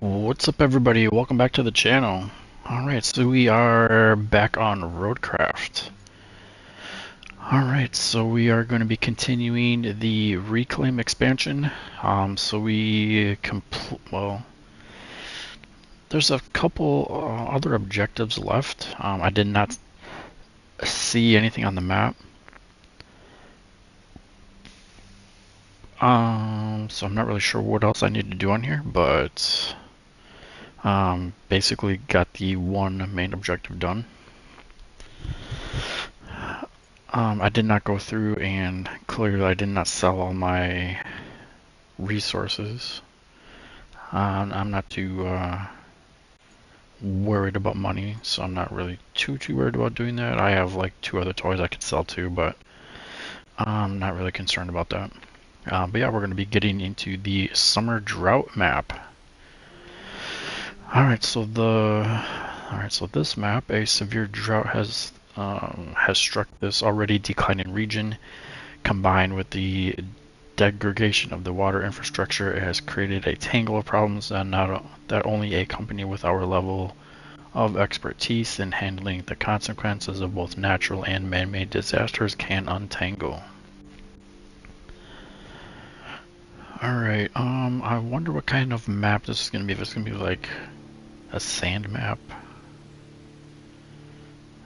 What's up, everybody? Welcome back to the channel. Alright, so we are back on RoadCraft. Alright, so we are going to be continuing the Reclaim expansion. There's a couple other objectives left. I did not see anything on the map. So I'm not really sure what else I need to do on here, but basically got the one main objective done. I did not go through, and clearly I did not sell all my resources. I'm not too worried about money, so I'm not really too worried about doing that. I have like 2 other toys I could sell too, but I'm not really concerned about that. But yeah, we're going to be getting into the Summer Drought Map. Alright, so this map, a severe drought has struck this already declining region. Combined with the degradation of the water infrastructure, it has created a tangle of problems that only a company with our level of expertise in handling the consequences of both natural and man-made disasters can untangle. Alright, I wonder what kind of map this is going to be. If it's going to be like a sand map.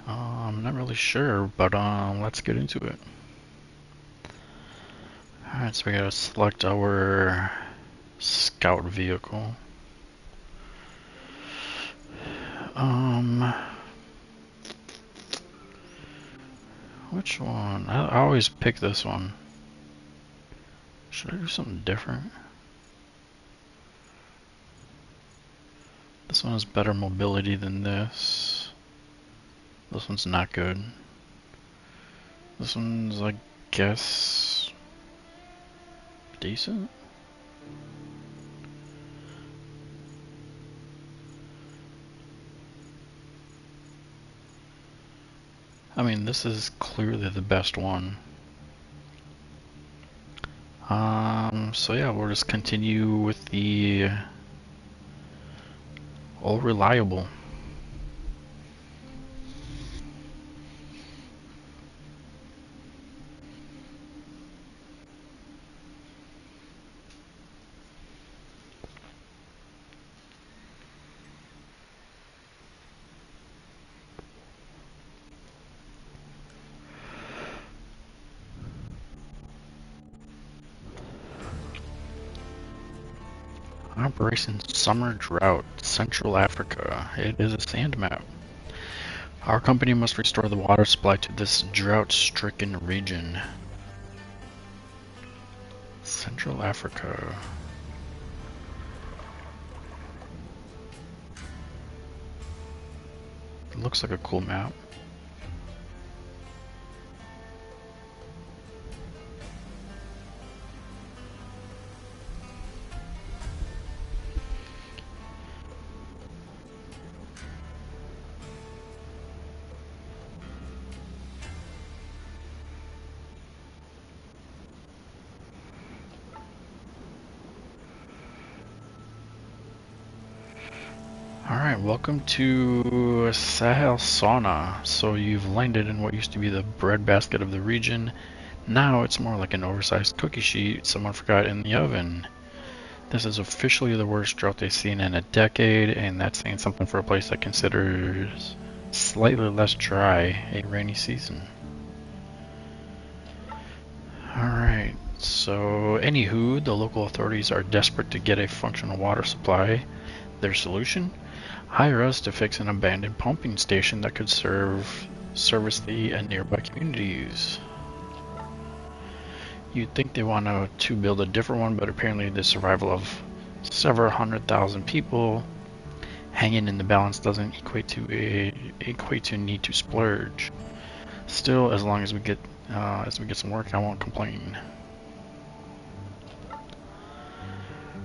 I'm not really sure, but let's get into it. Alright, so we gotta select our scout vehicle. Which one? I always pick this one. Should I do something different? This one has better mobility than this. This one's not good. This one's, I guess, decent? I mean, this is clearly the best one. So yeah, we'll just continue with the all reliable. Operation Summer Drought, Central Africa. It is a sand map. Our company must restore the water supply to this drought-stricken region. Central Africa. It looks like a cool map. Alright, welcome to Sahel Sauna. So you've landed in what used to be the breadbasket of the region. Now it's more like an oversized cookie sheet someone forgot in the oven. This is officially the worst drought they've seen in a decade, and that's saying something for a place that considers slightly less dry a rainy season. Alright, so anywho, the local authorities are desperate to get a functional water supply. Their solution? Hire us to fix an abandoned pumping station that could service the nearby communities. You'd think they want to build a different one, but apparently the survival of several 100,000 people hanging in the balance doesn't equate to a need to splurge. Still, as long as we get some work, I won't complain.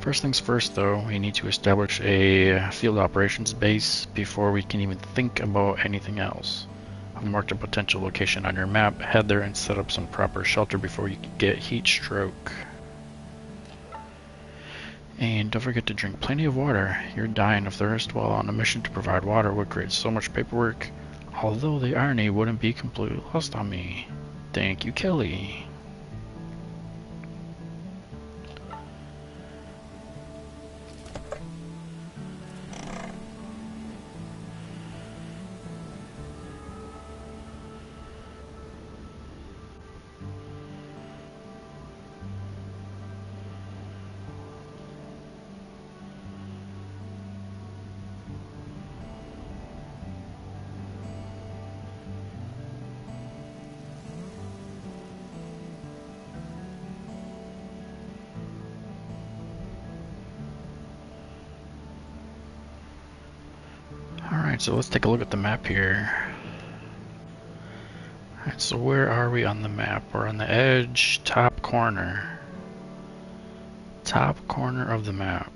First things first though, we need to establish a field operations base before we can even think about anything else. I've marked a potential location on your map. Head there and set up some proper shelter before you get heat stroke. And don't forget to drink plenty of water. You're dying of thirst while on a mission to provide water would create so much paperwork. Although the irony wouldn't be completely lost on me. Thank you, Kelly. Alright, so let's take a look at the map here. Alright, so where are we on the map? We're on the edge, top corner. Top corner of the map.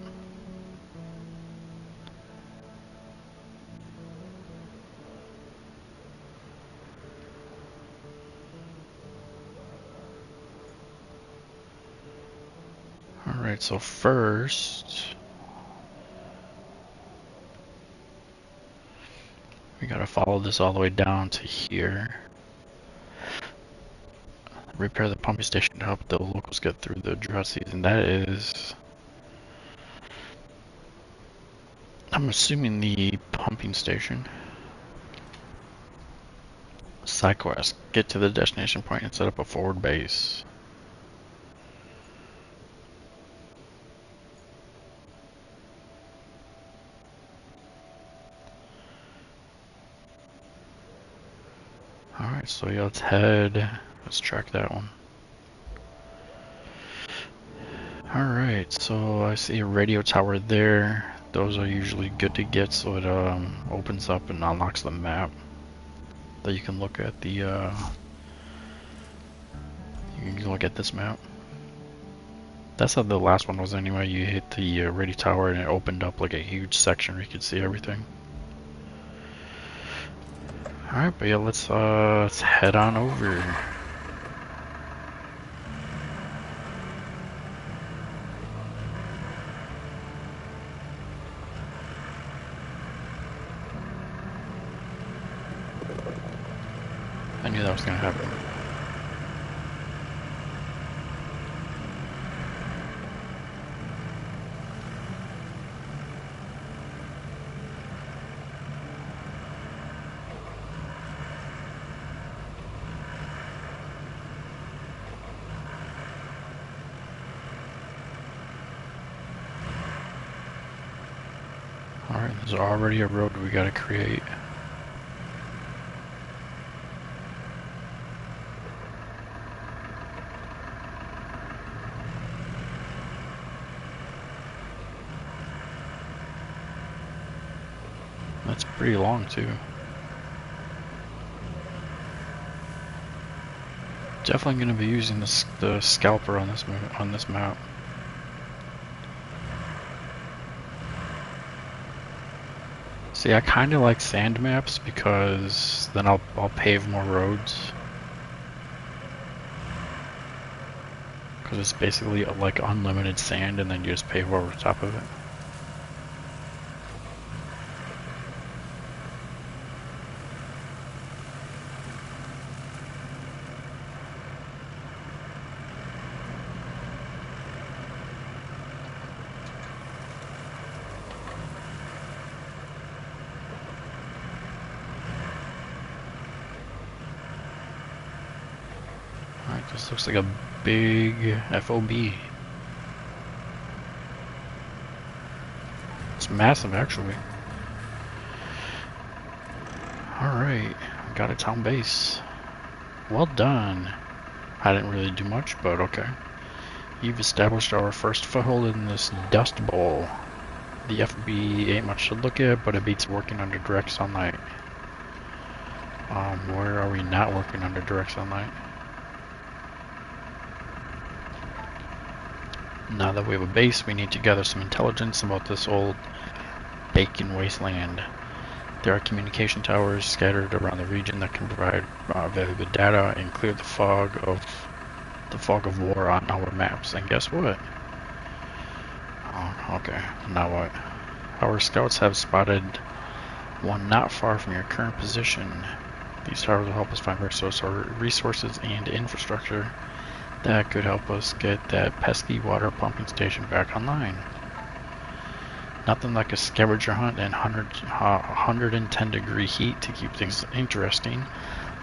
Alright, so first we gotta follow this all the way down to here. Repair the pumping station to help the locals get through the drought season. That is, I'm assuming, the pumping station. Side quest. Get to the destination point and set up a forward base. Alright, so yeah, let's head. Let's track that one. Alright, so I see a radio tower there. Those are usually good to get, so it opens up and unlocks the map that you can look at. You can look at this map. That's how the last one was anyway. You hit the radio tower and it opened up like a huge section where you could see everything. Alright, but yeah, let's head on over. I knew that was gonna happen. Alright, there's already a road we gotta create. That's pretty long too. Definitely gonna be using the scalper on this map. See, I kind of like sand maps because then I'll pave more roads. Because it's basically like unlimited sand and then you just pave over top of it. Alright, this looks like a big FOB. It's massive actually. Alright, got a town base. Well done. I didn't really do much, but okay. You've established our first foothold in this dust bowl. The FB ain't much to look at, but it beats working under direct sunlight. Where are we not working under direct sunlight? Now that we have a base, we need to gather some intelligence about this old bacon wasteland. There are communication towers scattered around the region that can provide valuable data and clear the fog of war on our maps. And guess what? Oh, okay. Now what? Our scouts have spotted one not far from your current position. These towers will help us find resources and infrastructure that could help us get that pesky water pumping station back online. Nothing like a scavenger hunt and 110-degree heat to keep things interesting.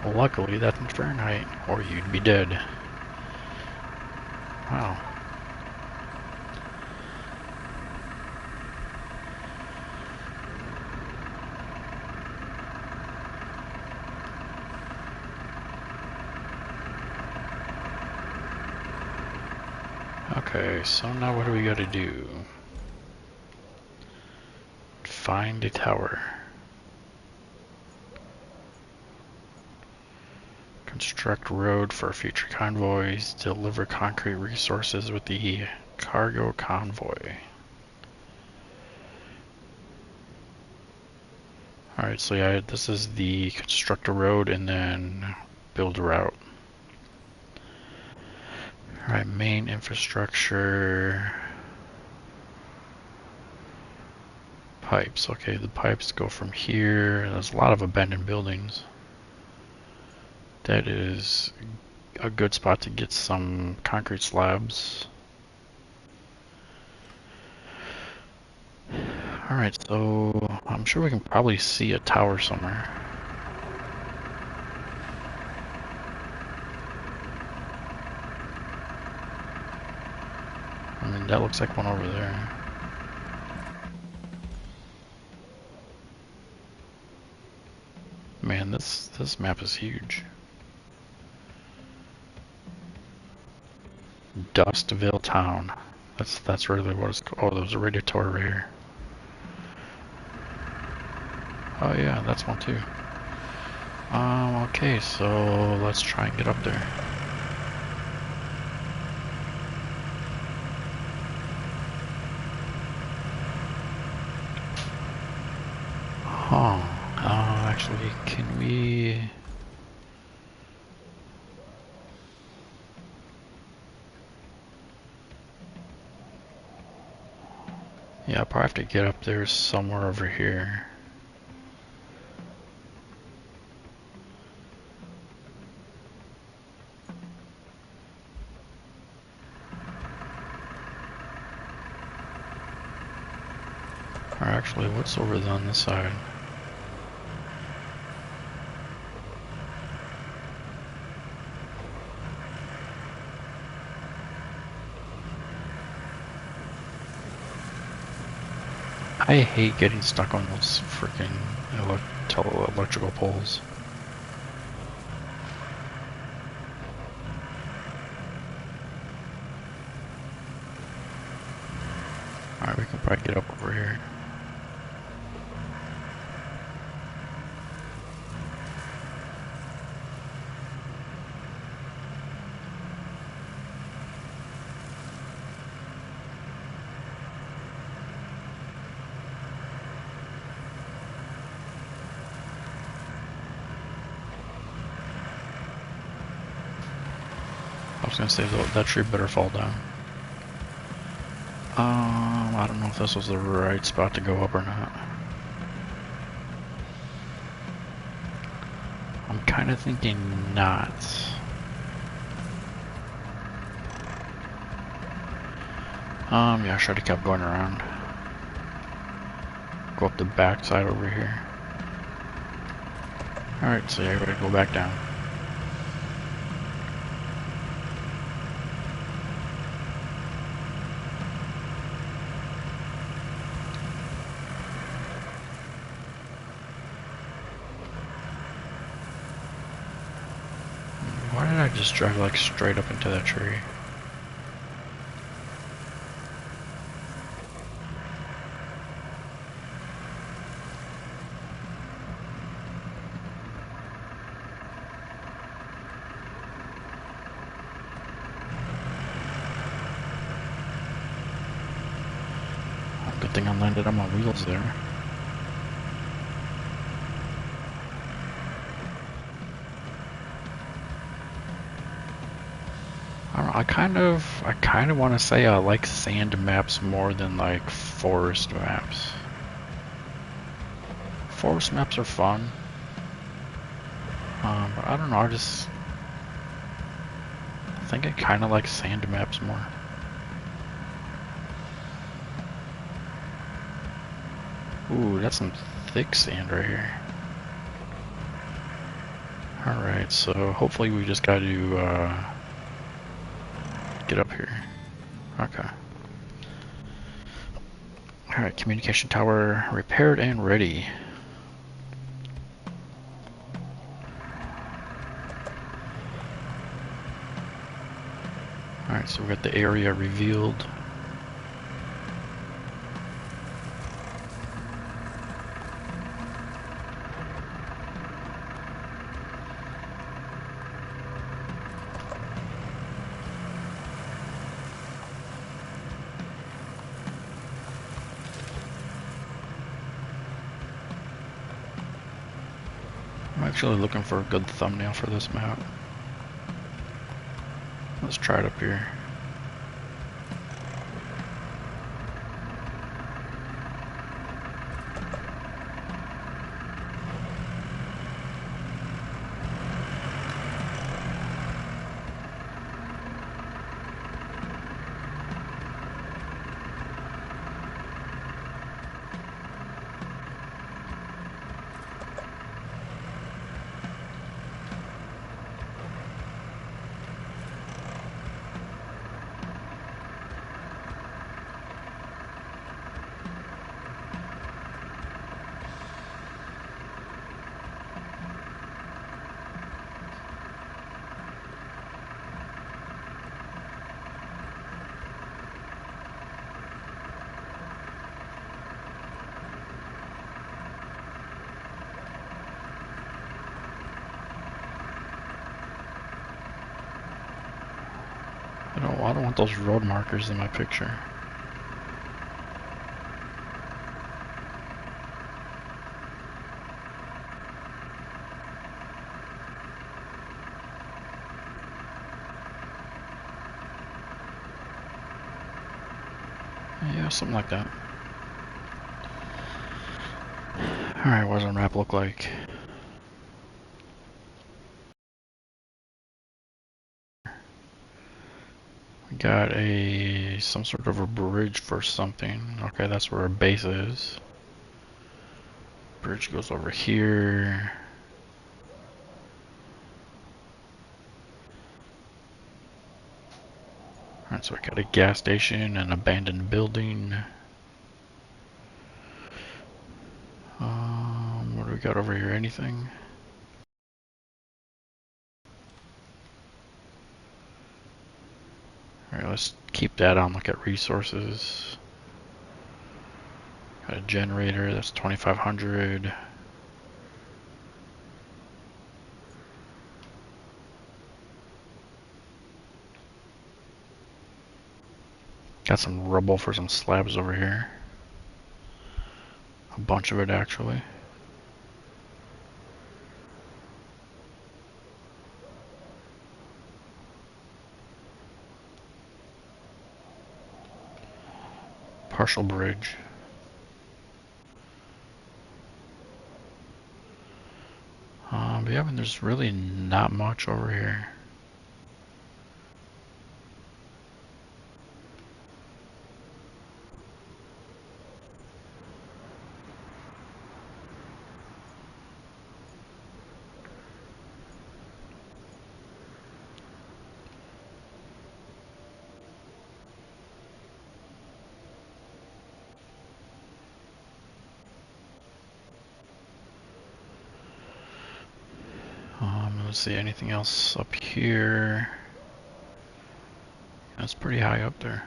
Luckily, that's in Fahrenheit, or you'd be dead. Wow. Okay, so now what do we gotta do? Find a tower. Construct road for future convoys. Deliver concrete resources with the cargo convoy. Alright, so yeah, this is the construct a road and then build a route. Alright, main infrastructure. Pipes. Okay, the pipes go from here. There's a lot of abandoned buildings. That is a good spot to get some concrete slabs. Alright, so I'm sure we can probably see a tower somewhere. I mean, that looks like one over there. Man, this map is huge. Dustville Town. That's really what it's called. Oh, there's a radio tower right here. Oh yeah, that's one too. Okay, so let's try and get up there. Huh. Actually, can we... Yeah, I'll probably have to get up there somewhere over here. Or actually, what's over on this side? I hate getting stuck on those freaking electrical poles. Alright, we can probably get up over here. I was gonna say that tree better fall down. I don't know if this was the right spot to go up or not. I'm kind of thinking not. Yeah, I should have kept going around. Go up the back side over here. Alright, so yeah, we're gonna go back down. Why did I just drive like straight up into that tree? Good thing I landed on my wheels there. I don't know, I kind of want to say I like sand maps more than like forest maps. Forest maps are fun. But I don't know, I think I kind of like sand maps more. Ooh, that's some thick sand right here. Alright, so hopefully we just got to get up here. Okay. Alright, communication tower repaired and ready. Alright, so we got the area revealed. I'm actually looking for a good thumbnail for this map. Let's try it up here. I don't want those road markers in my picture. Yeah, something like that. Alright, what does our map look like? We got some sort of a bridge for something. Okay, that's where our base is. Bridge goes over here. Alright, so we got a gas station, an abandoned building. What do we got over here? Anything? Alright, let's keep that on. Look at resources. Got a generator, that's 2,500. Got some rubble for some slabs over here. A bunch of it, actually. Partial bridge. But yeah, there's really not much over here. Let's see, anything else up here? That's pretty high up there.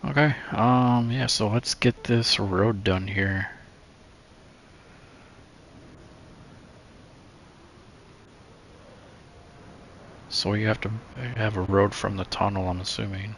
Okay, yeah, so let's get this road done here. So you have to have a road from the tunnel, I'm assuming.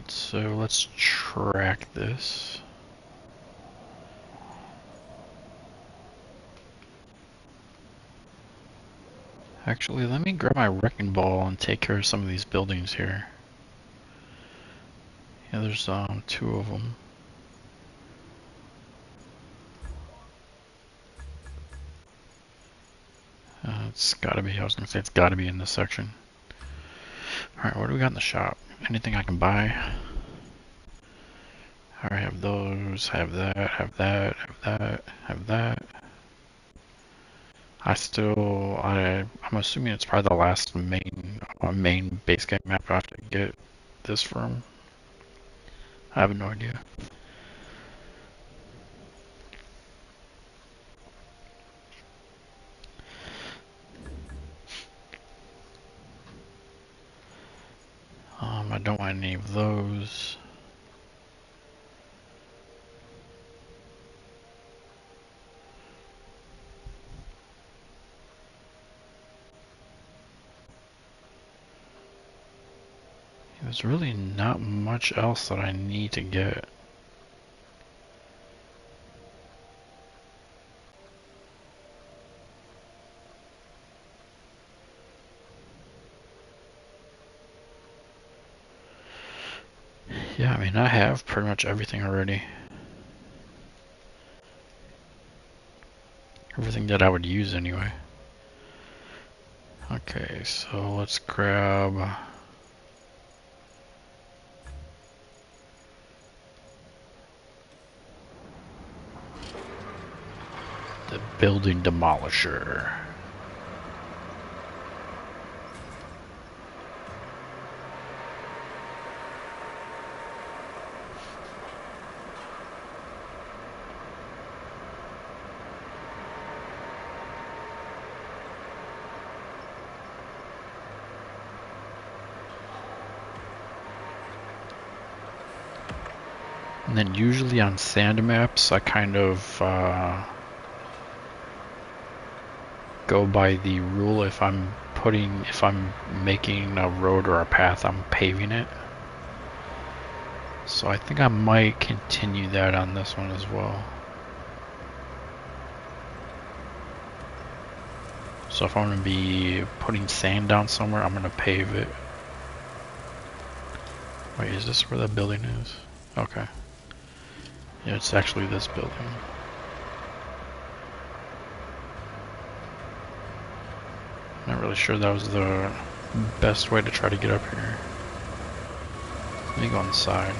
So let's track this. Actually, let me grab my wrecking ball and take care of some of these buildings here. Yeah, there's 2 of them. It's gotta be, I was gonna say it's gotta be in this section. Alright, what do we got in the shop? Anything I can buy? Alright, have those, have that, have that, have that, have that. I'm assuming it's probably the last main base game map I have to get this from. I have no idea. I don't want any of those. There's really not much else that I need to get. Yeah, I mean, I have pretty much everything already. Everything that I would use anyway. Okay, so let's grab the building demolisher. And then usually on sand maps, I kind of go by the rule if I'm making a road or a path, I'm paving it. So I think I might continue that on this one as well. So if I'm going to be putting sand down somewhere, I'm going to pave it. Wait, is this where the building is? Okay. Yeah, it's actually this building. Not really sure that was the best way to try to get up here. Let me go inside.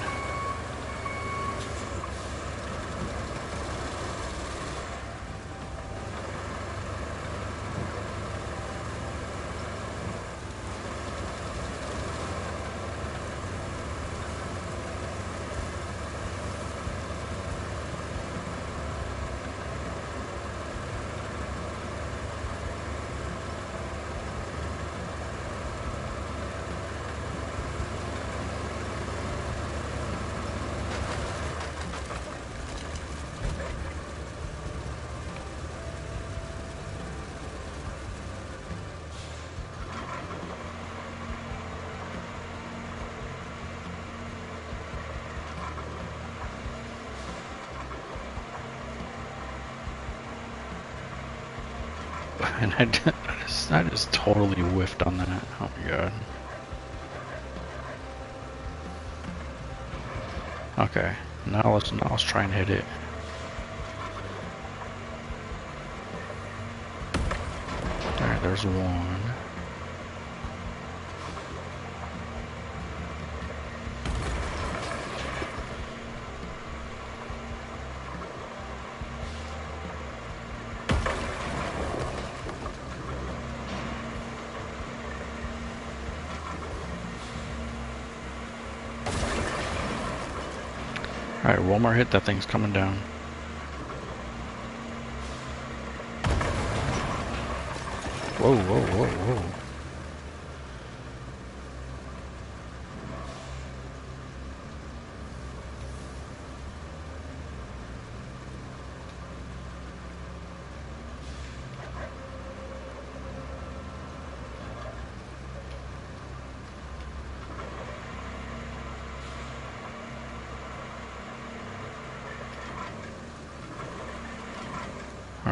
And I just totally whiffed on that. Oh my god. Okay, now let's try and hit it. Alright, there's one. Alright, one more hit, that thing's coming down. Whoa, whoa, whoa, whoa.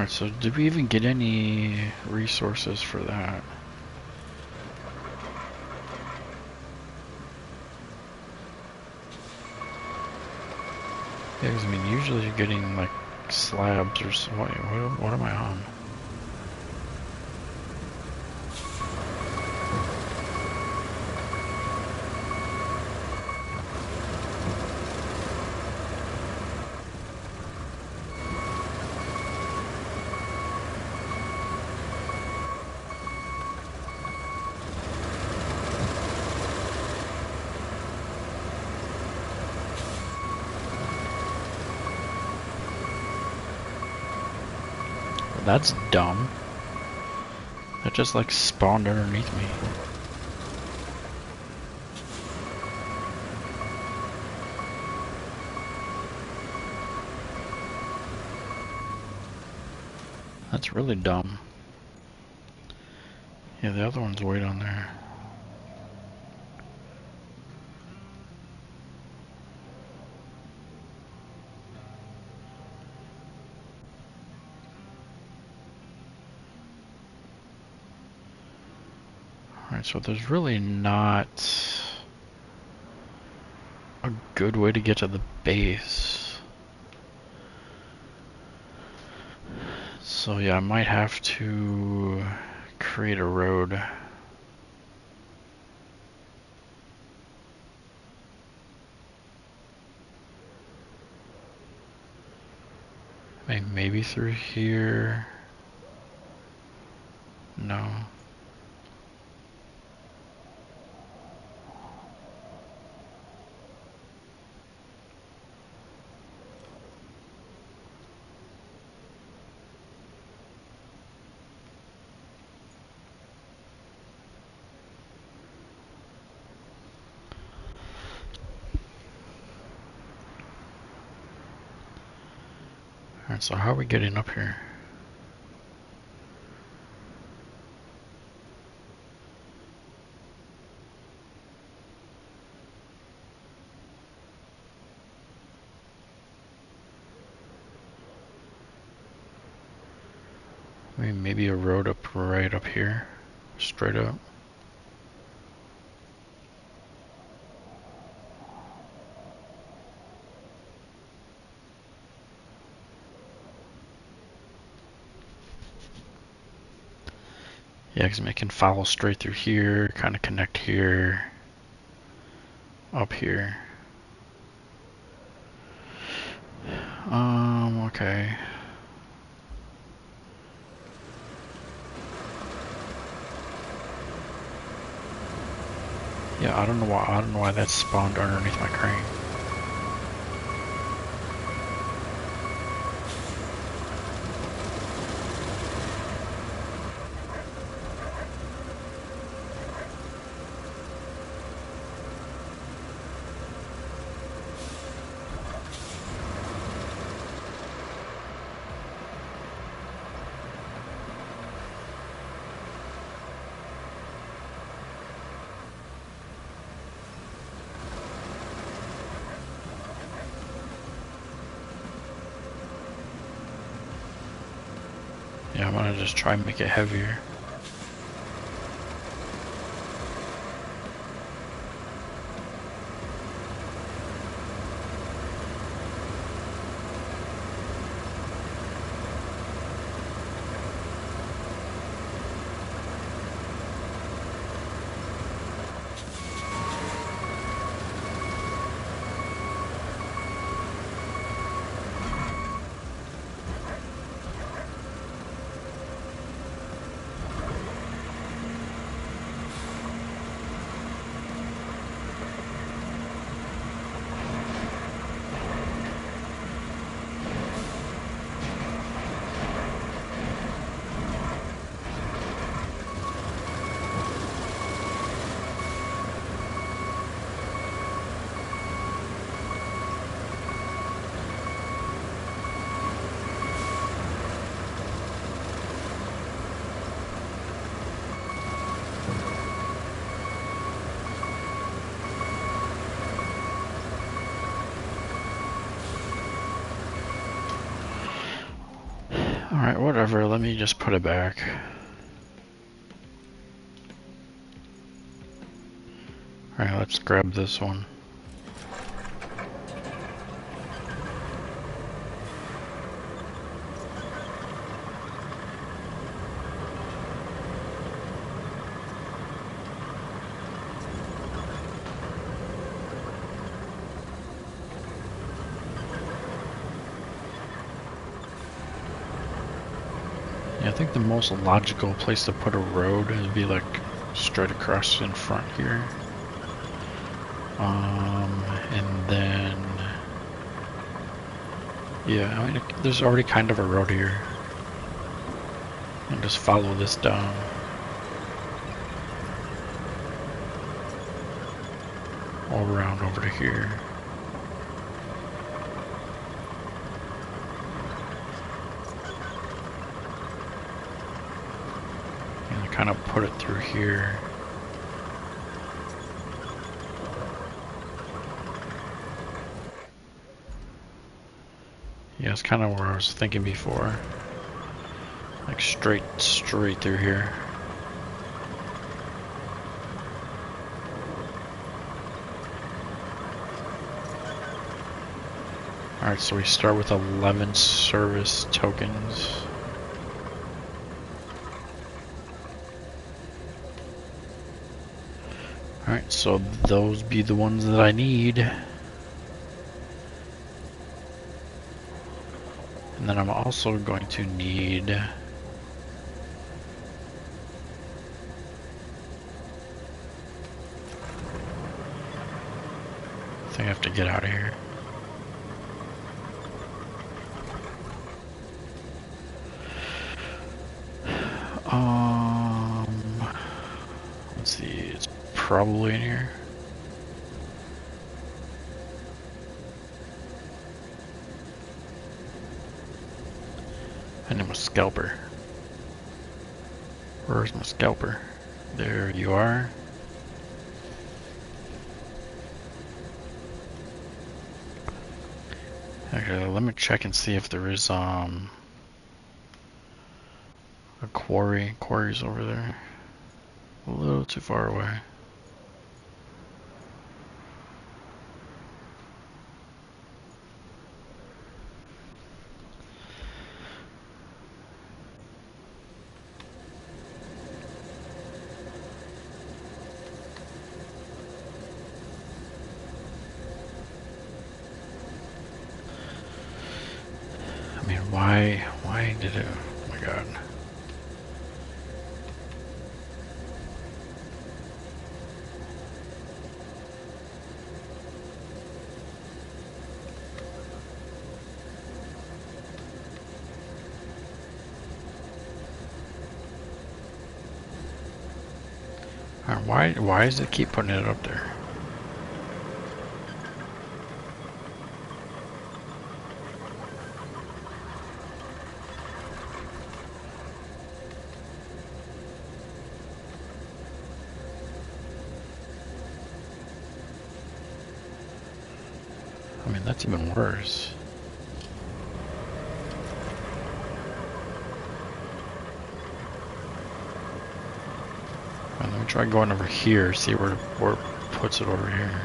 Alright, so did we even get any resources for that? Yeah, because I mean, usually you're getting like slabs or so. What am I on? That's dumb. That just like spawned underneath me. That's really dumb. Yeah, the other one's way down there. Alright, so there's really not a good way to get to the base. So yeah, I might have to create a road. Maybe through here. No. Alright, so how are we getting up here? I mean, maybe a road up right up here, straight up. Yeah, because I can follow straight through here, kind of connect here, up here. Okay. Yeah, I don't know why that spawned underneath my crane. Yeah, I'm gonna just try and make it heavier. Alright, whatever, let me just put it back. Alright, let's grab this one. I think the most logical place to put a road would be like straight across in front here. And then, yeah, I mean, there's already kind of a road here. And just follow this down. All around over to here. Kind of put it through here. Yeah, it's kind of where I was thinking before. Like straight through here. Alright, so we start with 11 service tokens. Alright, so those be the ones that I need. And then I'm also going to need... I think I have to get out of here. Let's see, it's probably in here. I need my scalper. Where's my scalper? There you are. Okay, let me check and see if there is a quarry. Quarry's over there. A little too far away. I mean, why did it? Oh my god. Why does it keep putting it up there? I mean, that's even worse. Let me try going over here, see where it puts it over here.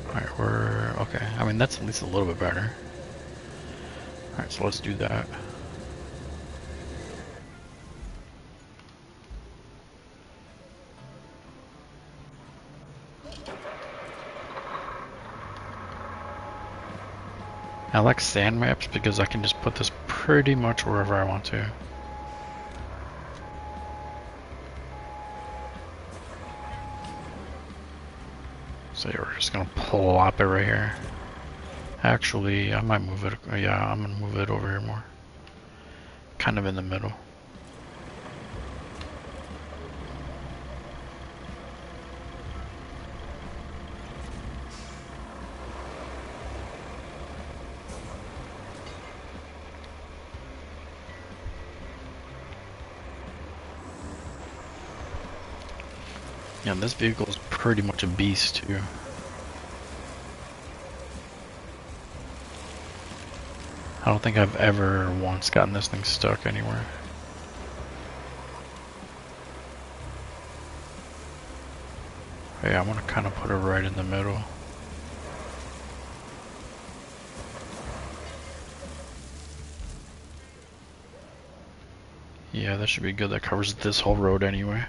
Alright, okay. I mean, that's at least a little bit better. Alright, so let's do that. I like sand maps because I can just put this pretty much wherever I want to. So yeah, we're just gonna plop it right here. Actually, I might move it. Yeah, I'm gonna move it over here more. Kind of in the middle. Yeah, this vehicle is pretty much a beast too. I don't think I've ever once gotten this thing stuck anywhere. Yeah, I want to kind of put it right in the middle. Yeah, that should be good. That covers this whole road anyway.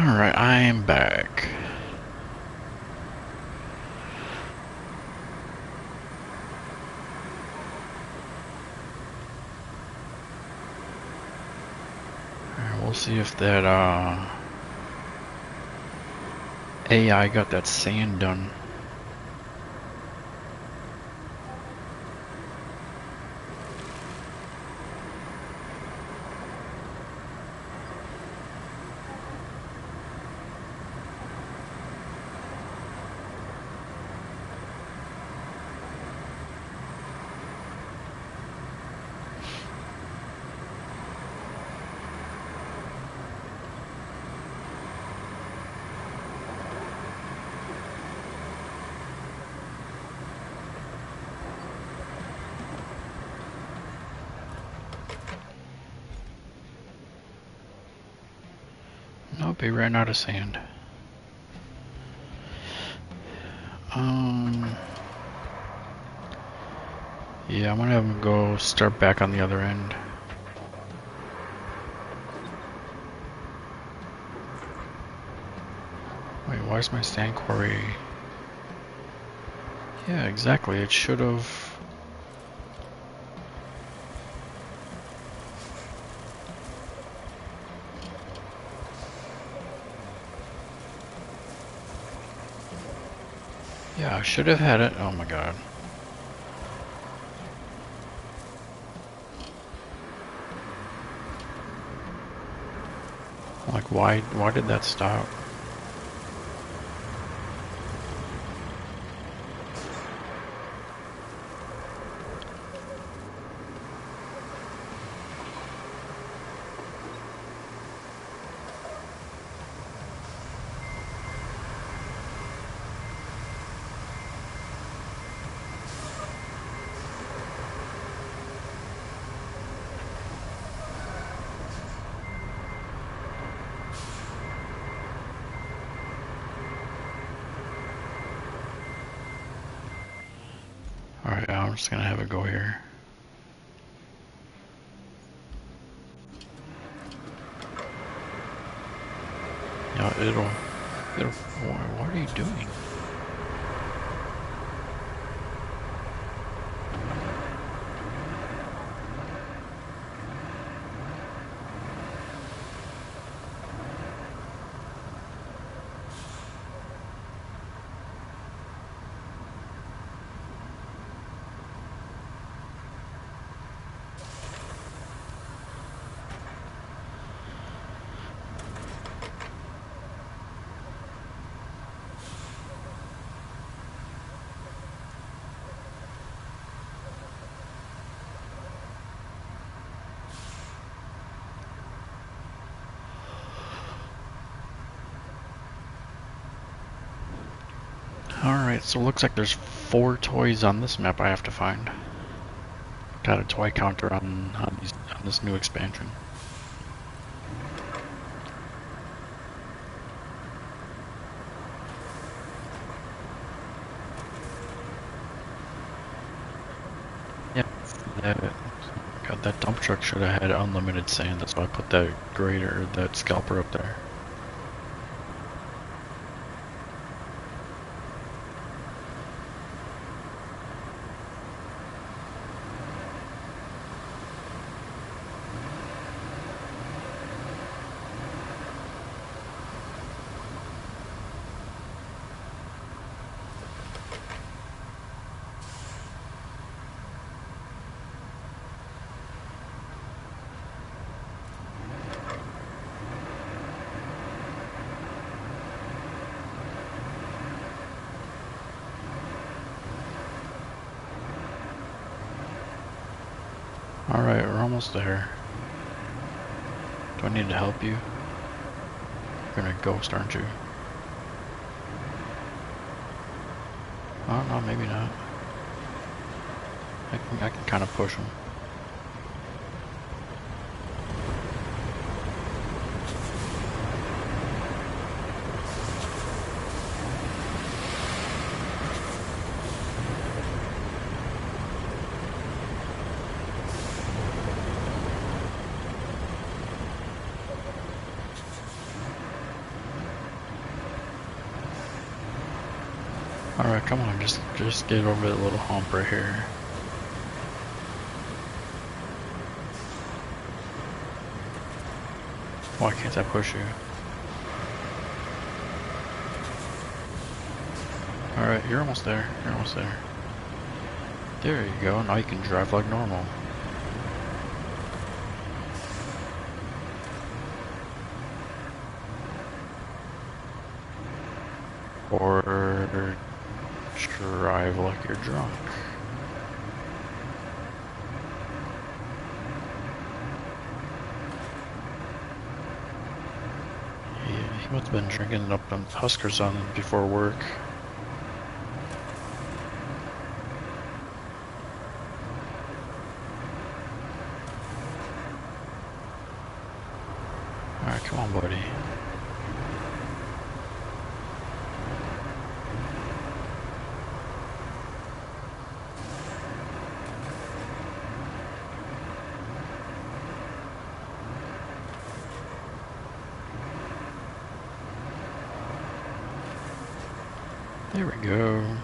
Alright, I am back. Alright, we'll see if that AI got that sand done. Nope, he ran out of sand. Yeah, I'm gonna have him go start back on the other end. Wait, why is my sand quarry? Yeah, exactly, it should have... Yeah, I should have had it. Oh my god. Like, why did that stop? Alright, I'm just gonna have it go here. Yeah, it'll, what are you doing? Alright, so it looks like there's 4 toys on this map I have to find. Got a toy counter on this new expansion. Yeah, God, that dump truck should have had unlimited sand. That's why I put that grader, that scalper up there. Alright, we're almost there. Do I need to help you? You're gonna ghost, aren't you? Oh, no, maybe not. I can kind of push him. Alright, come on, just get over the little hump right here. Why can't I push you? Alright, you're almost there. You're almost there. There you go. Now you can drive like normal. Or drive like you're drunk. He must have been drinking up them Huskers on before work. Alright, come on, buddy. There we go.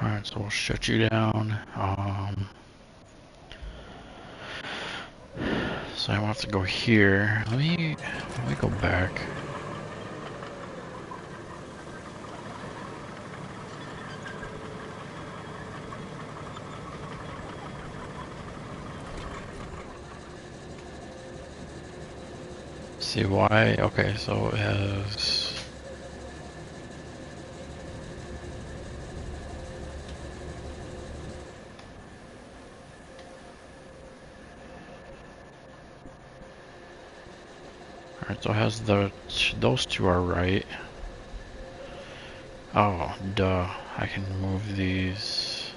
Alright, so we'll shut you down. So I will have to go here. Let me go back. See why? Okay, so it has. Alright, so it has those two are right. Oh, duh. I can move these.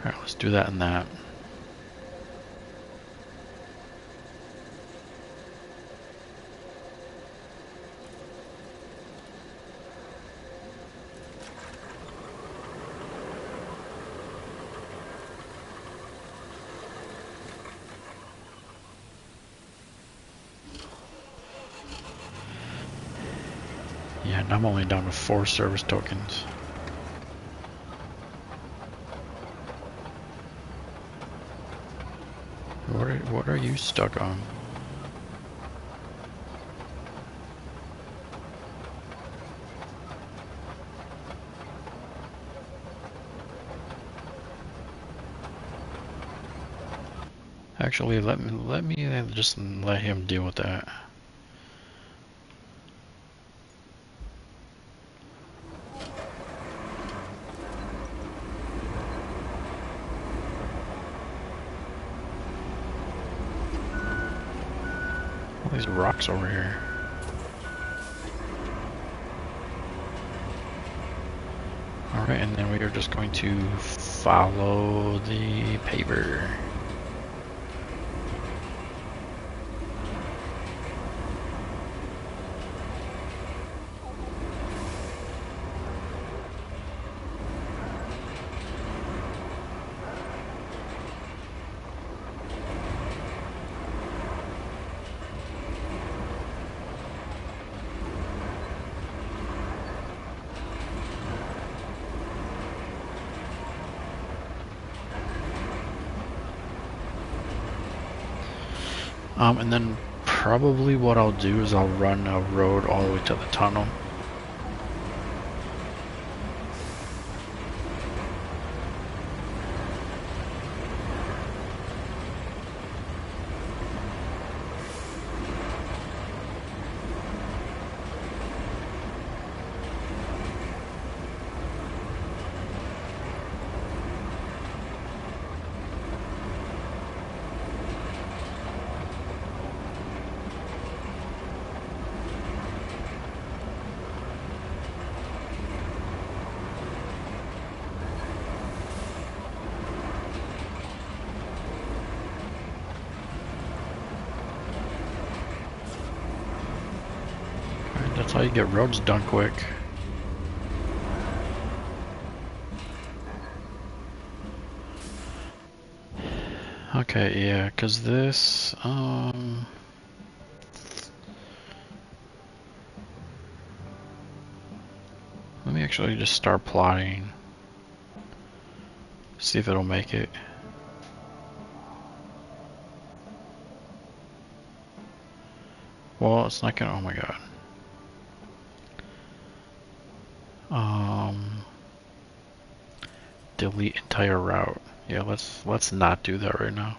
Alright, let's do that and that. Yeah, and I'm only down to 4 service tokens. What are you stuck on? Actually, let me just let him deal with that. All these rocks over here. Alright, and then we are just going to follow the paver. And then probably what I'll do is I'll run a road all the way to the tunnel. That's how you get roads done quick. Okay, yeah, cause this, let me actually just start plotting. See if it'll make it. Well, it's not gonna, oh my god. Delete entire route. Yeah, let's not do that right now.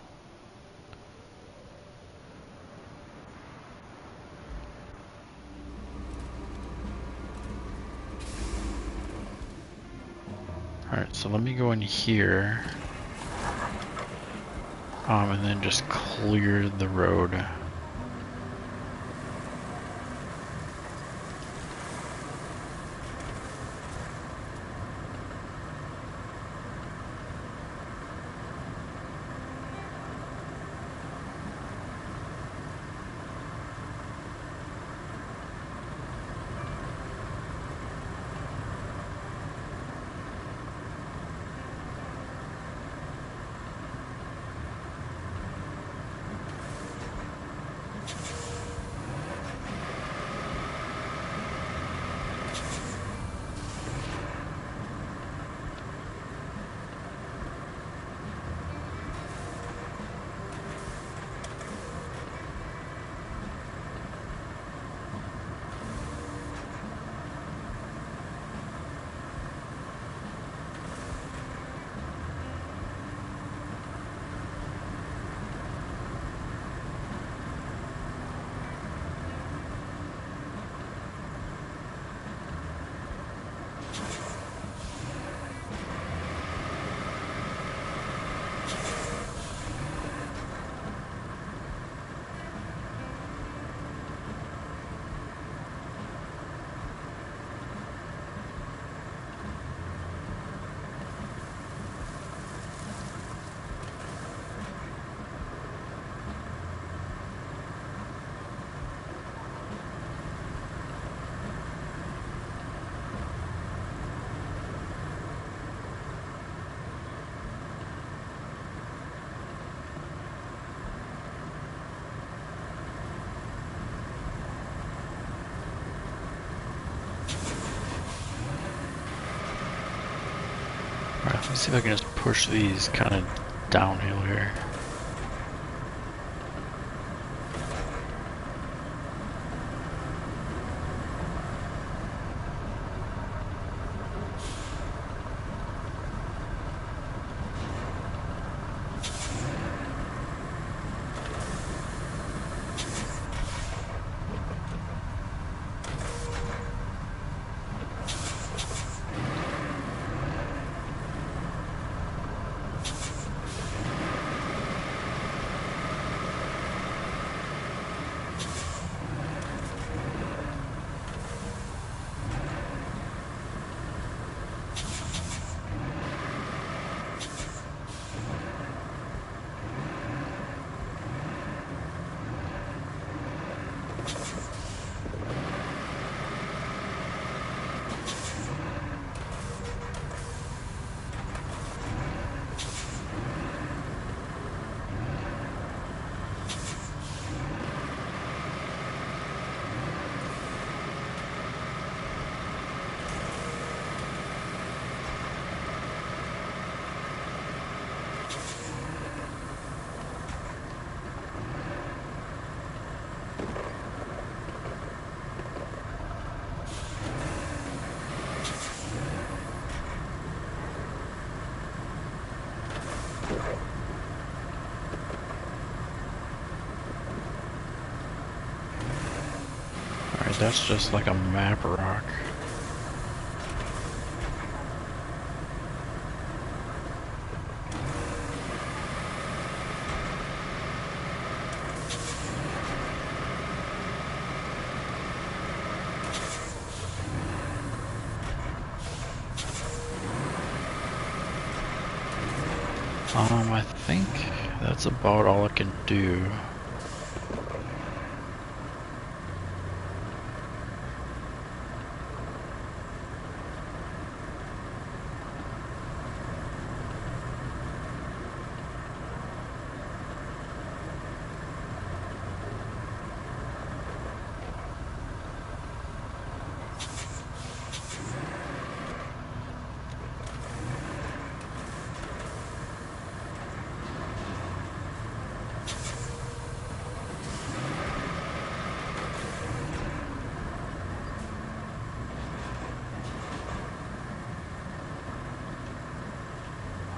Alright, so let me go in here. And then just clear the road. Alright, let me see if I can just push these kind of downhill here. Alright, that's just like a map rock. I think that's about all I can do.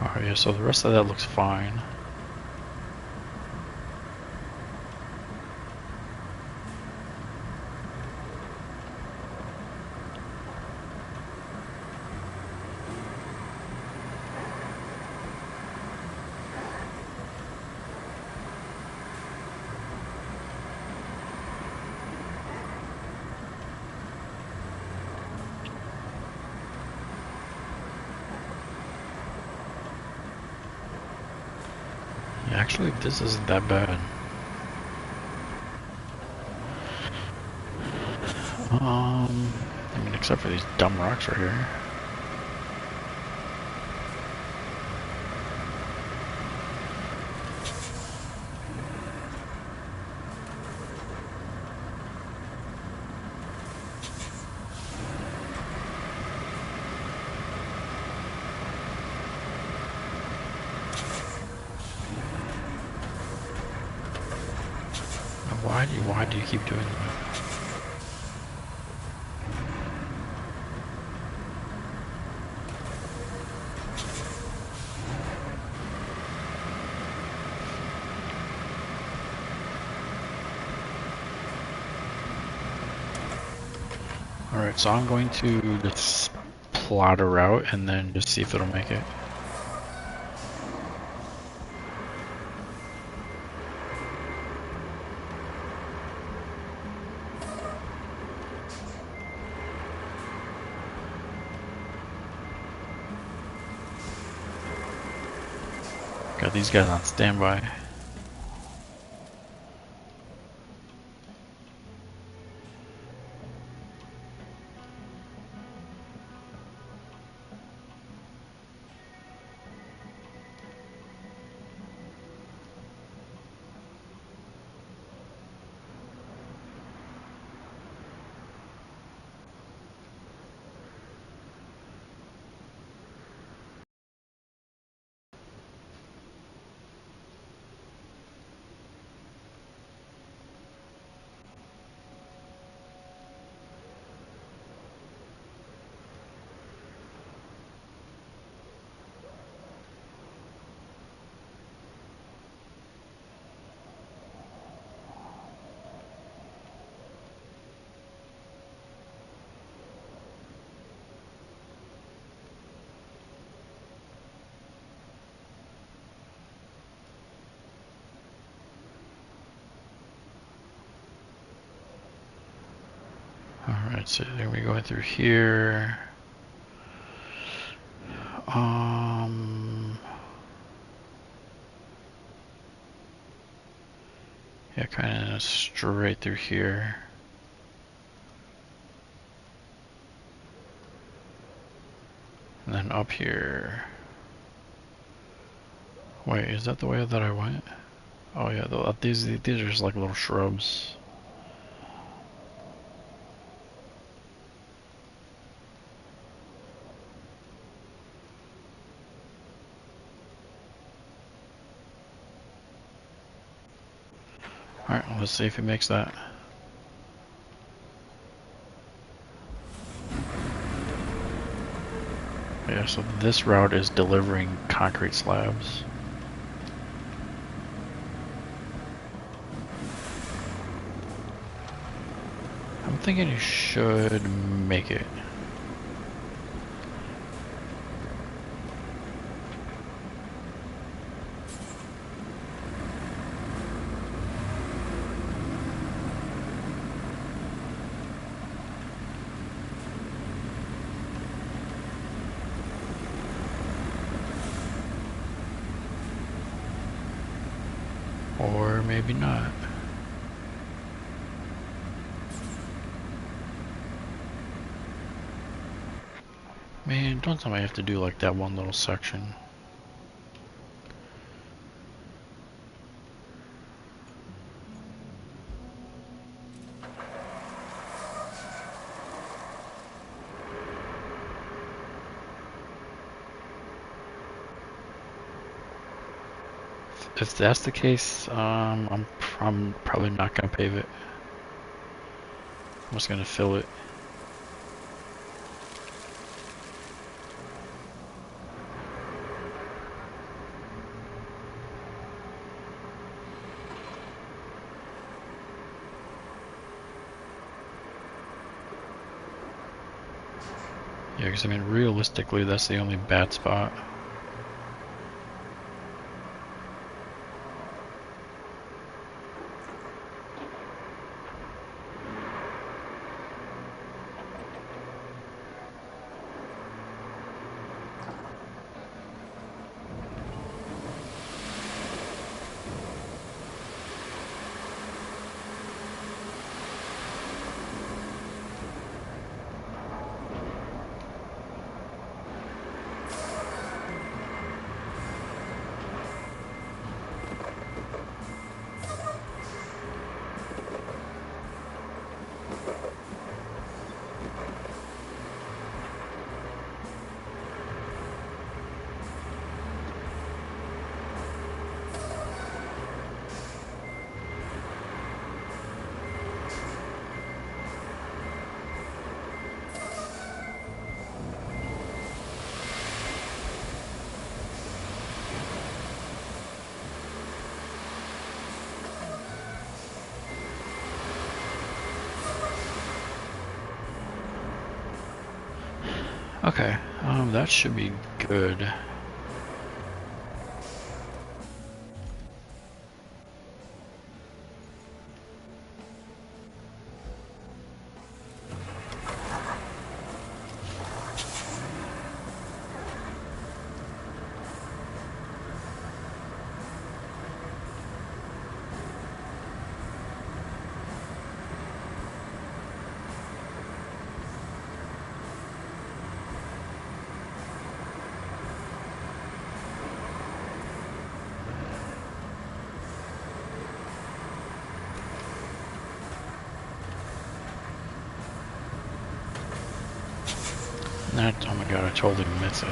Alright, yeah, so the rest of that looks fine. Yeah, actually, this isn't that bad. I mean, except for these dumb rocks right here. Why do you keep doing that? Alright, so I'm going to just plot a route and then just see if it'll make it. Got these guys on standby. Alright, so then we're going through here. Yeah, kind of straight through here. And then up here. Wait, is that the way that I went? Oh yeah, these are just like little shrubs. Alright, let's see if it makes that. Yeah, so this route is delivering concrete slabs. I'm thinking you should make it. Or maybe not. Man, don't tell me I have to do like that one little section. If that's the case, I'm probably not gonna pave it. I'm just gonna fill it. Yeah, because I mean, realistically, that's the only bad spot. Okay, that should be good. That, oh my god, I totally missed it.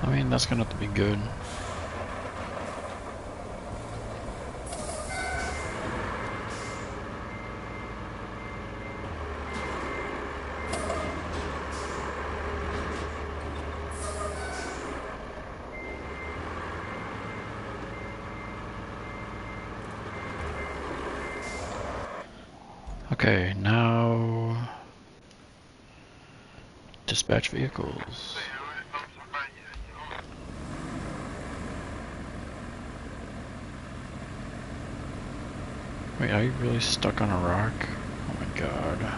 I mean, that's gonna have to be good. Okay, now dispatch vehicles. Wait, are you really stuck on a rock? Oh my god.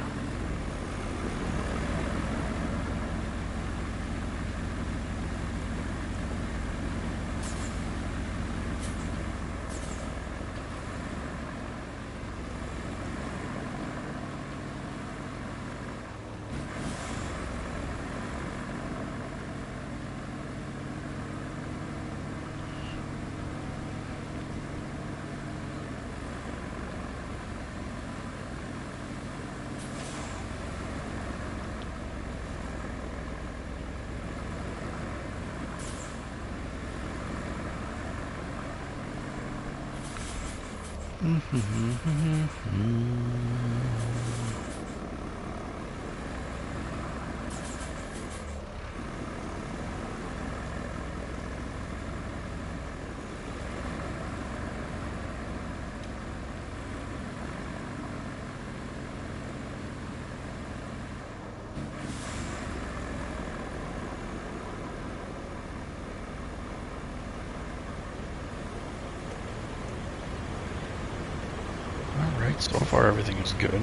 Alright, so far everything is good.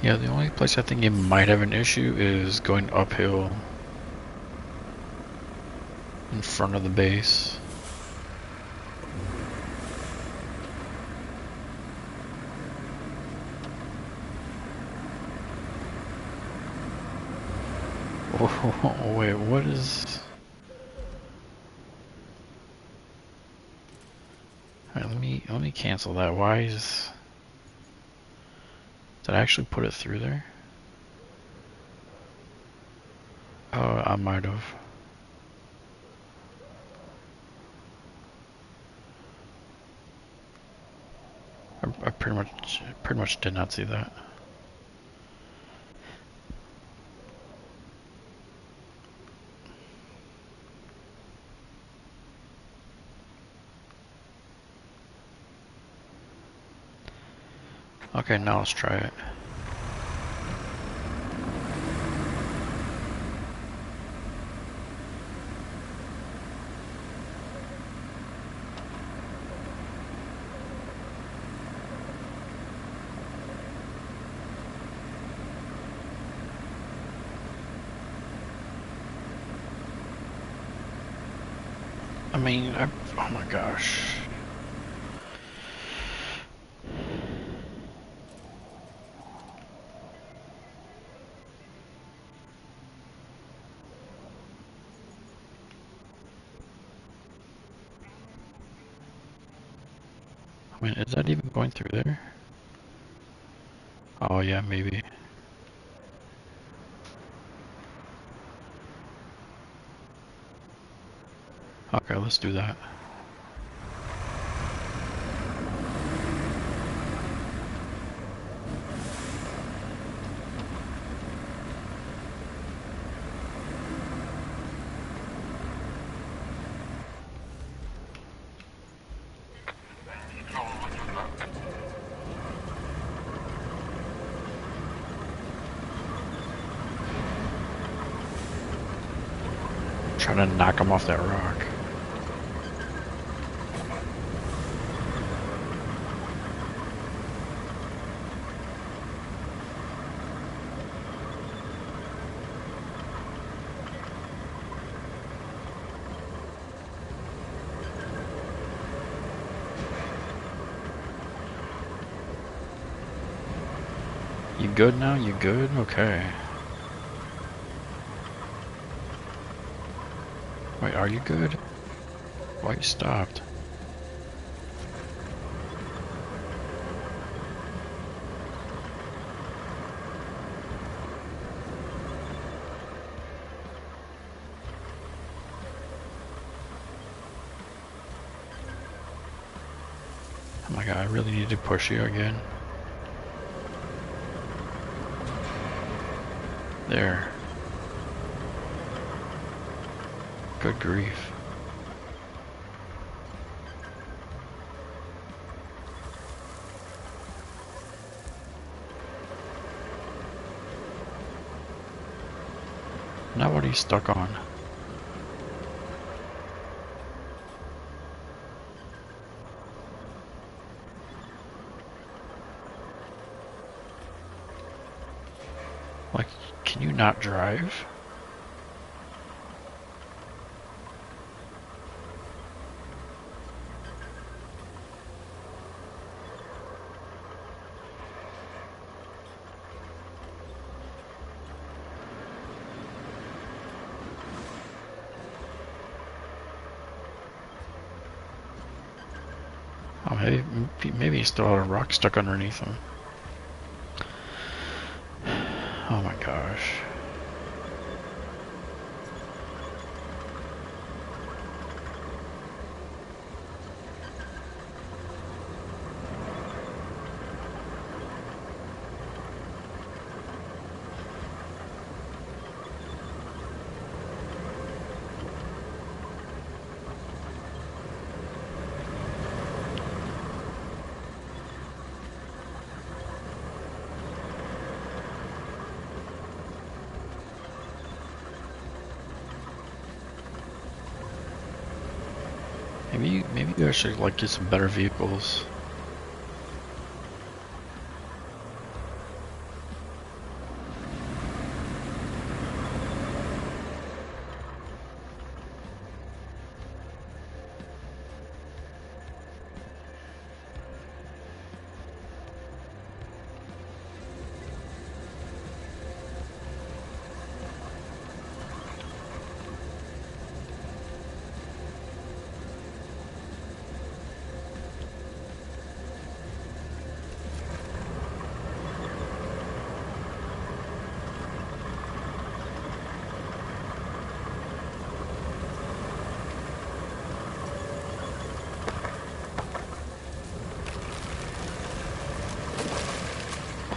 Yeah, the only place I think you might have an issue is going uphill in front of the base. Oh, wait, what is... Alright, let me cancel that. Why is... Did I actually put it through there? Oh, I might have. I pretty much did not see that. Okay, now let's try it. I mean, oh my gosh. I mean, is that even going through there? Oh yeah, maybe. Okay, let's do that. Trying to knock him off that rock. You good now? You good? Okay. Wait, are you good? Why you stopped? Oh my god, I really need to push you again. There. Good grief. Now what are you stuck on? Like, can you not drive? Oh, maybe he's still had a rock stuck underneath him. Oh my gosh. Maybe you actually like get some better vehicles.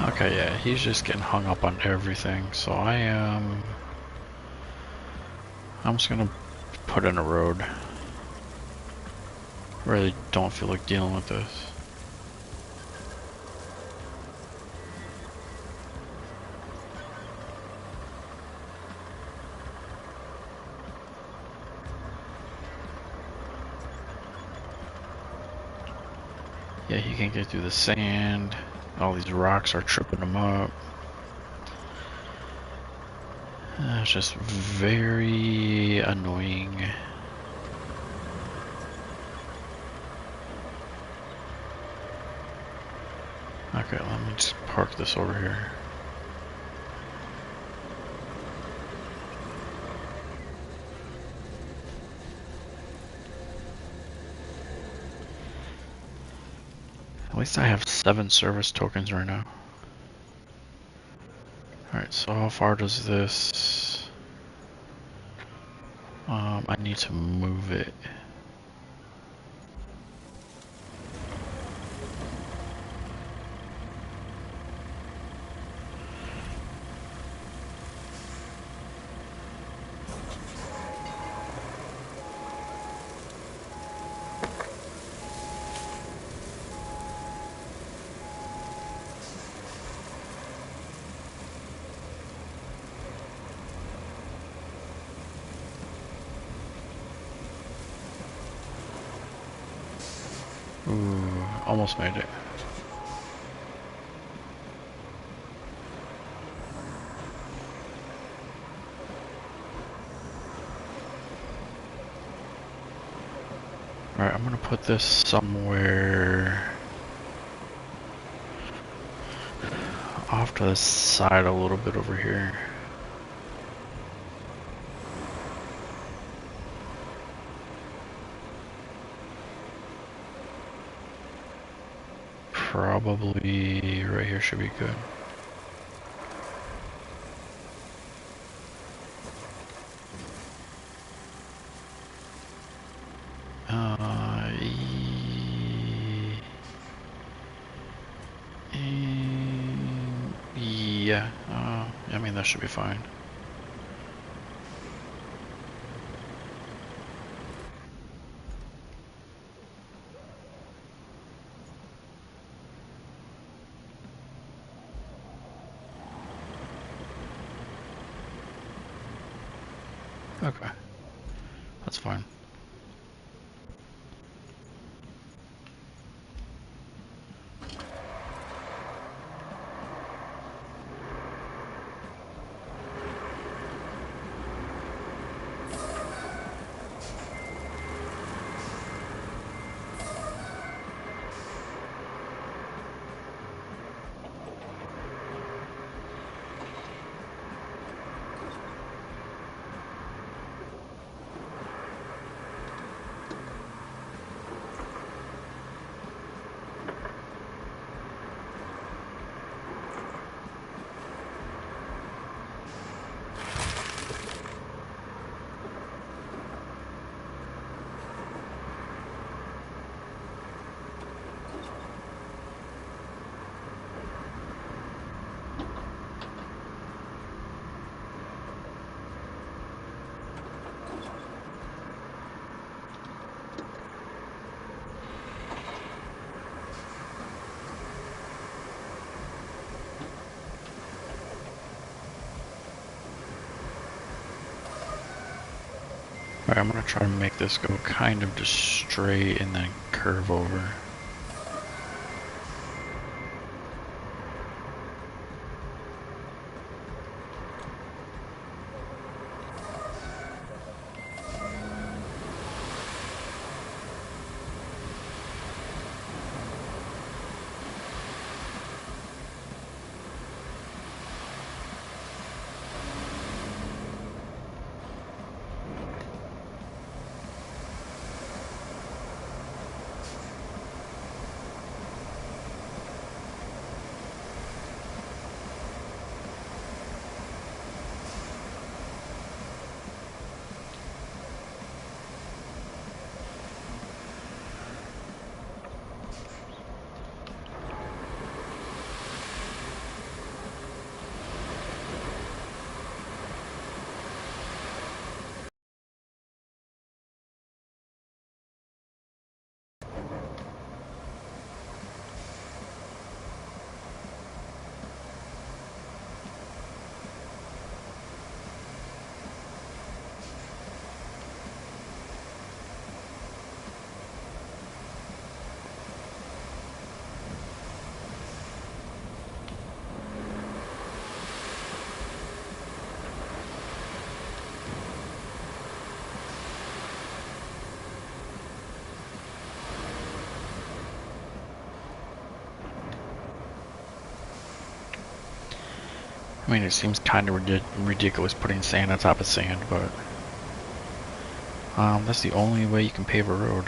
Okay, yeah, he's just getting hung up on everything, so I'm just gonna put in a road. Really don't feel like dealing with this. Yeah, he can't get through the sand. All these rocks are tripping him up. It's just very annoying. Okay, let me just park this over here. At least I have 7 service tokens right now. Alright, so how far does this... I need to move it. Ooh, almost made it. Alright, I'm gonna put this somewhere off to the side a little bit over here. Probably right here should be good. Yeah, I mean that should be fine. Okay, that's fine. Alright, I'm gonna try to make this go kind of just straight and then curve over. I mean, it seems kind of ridiculous putting sand on top of sand, but that's the only way you can pave a road.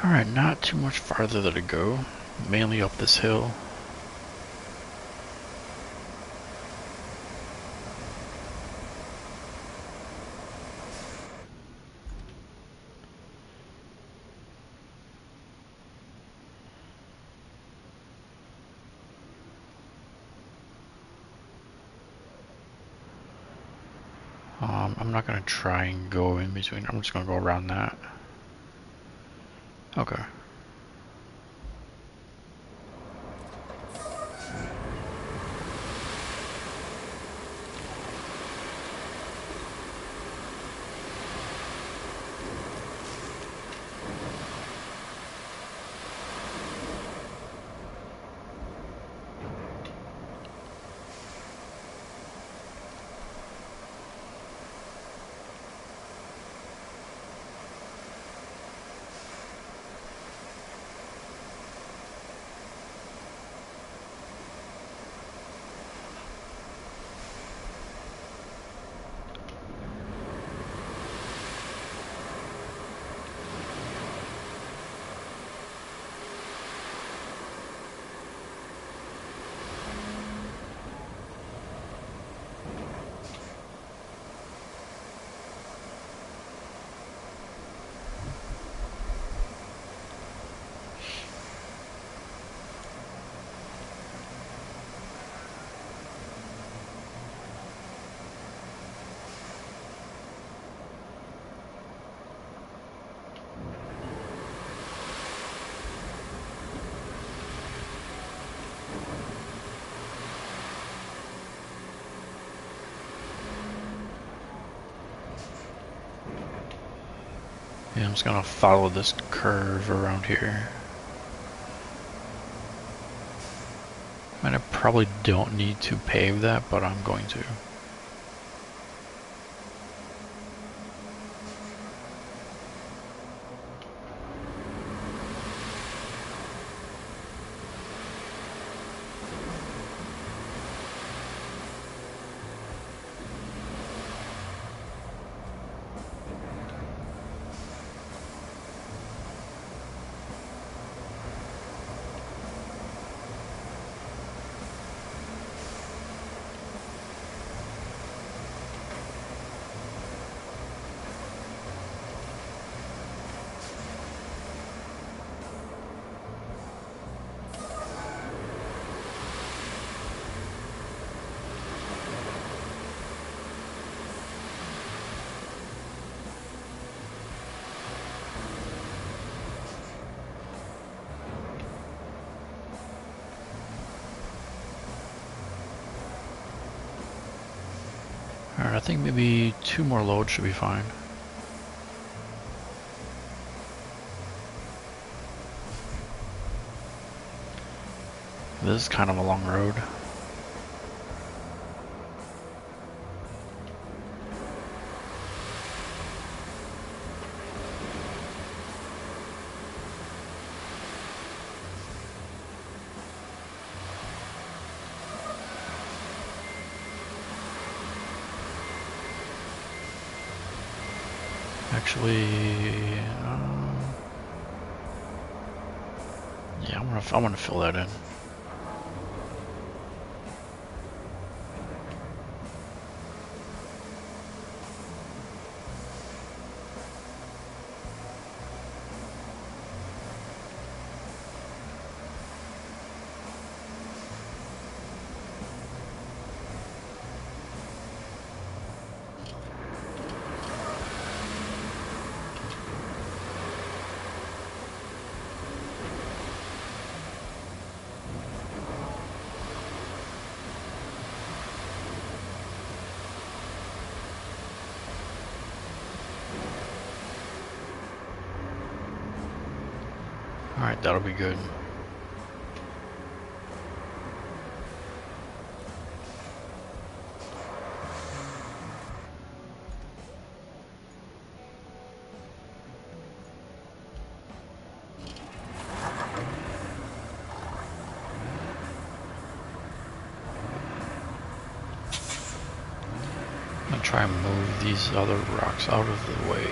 Alright, not too much farther to go, mainly up this hill. I'm not gonna try and go in between, I'm just gonna go around that. Okay. Yeah, I'm just gonna follow this curve around here. And I probably don't need to pave that, but I'm going to. Alright, I think maybe 2 more loads should be fine. This is kind of a long road. Actually, yeah, I'm gonna fill that in. Alright, that'll be good. I'm gonna try and move these other rocks out of the way.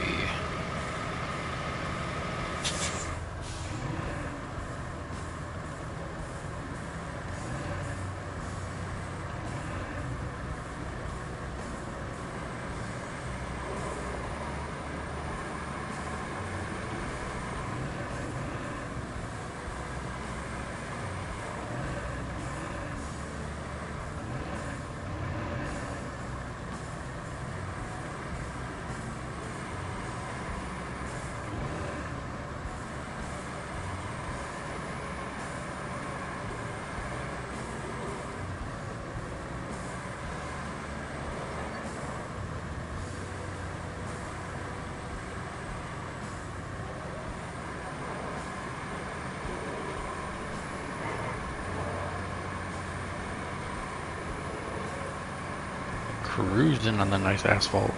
Cruising on the nice asphalt.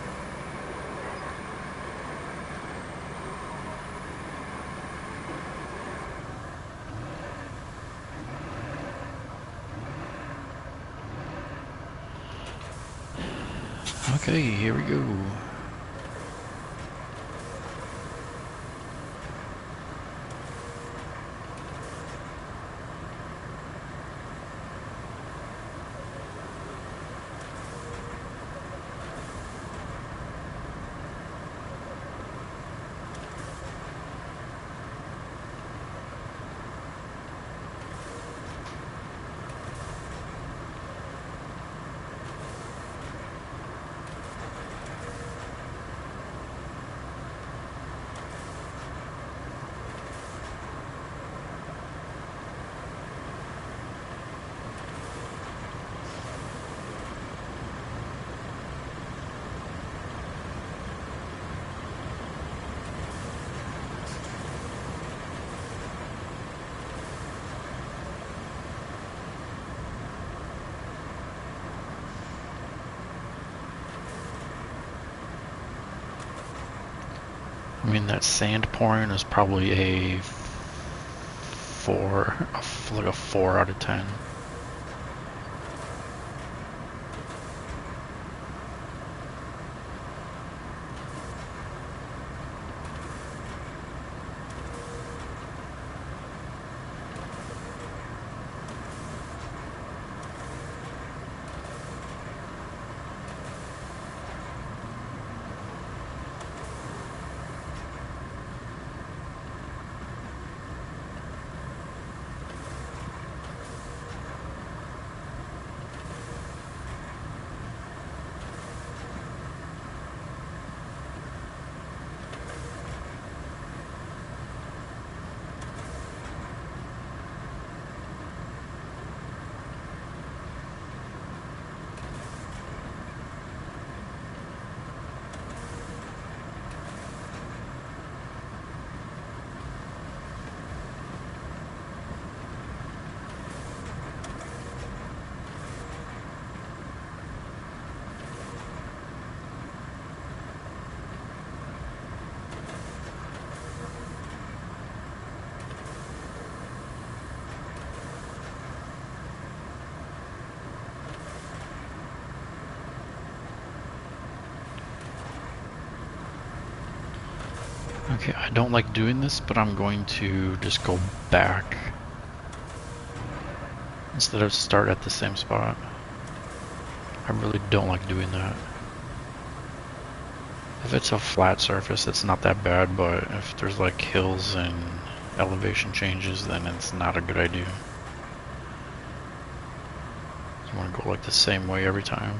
Okay, here we go. assuming that sand pouring is probably a 4, like a 4 out of 10. Okay, I don't like doing this, but I'm going to just go back instead of start at the same spot. I really don't like doing that. If it's a flat surface, it's not that bad, but if there's like hills and elevation changes, then it's not a good idea. You want to go like the same way every time.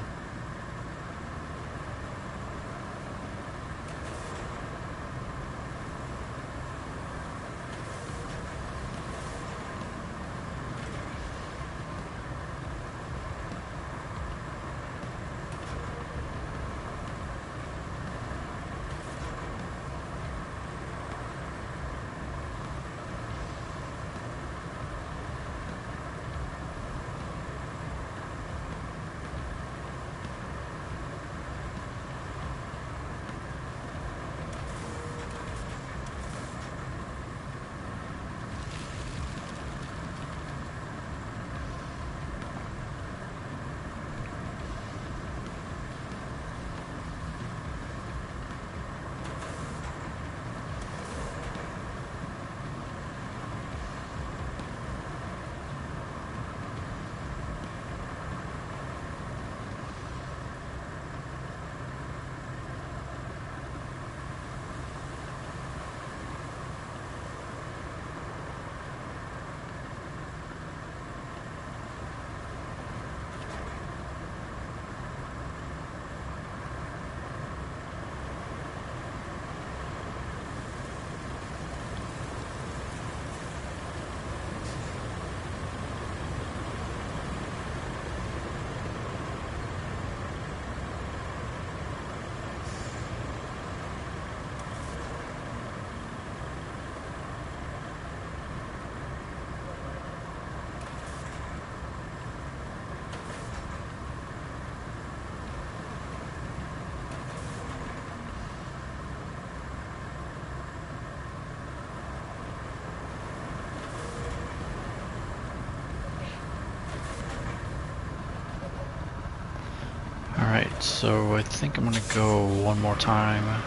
Alright, so I think I'm gonna go one more time.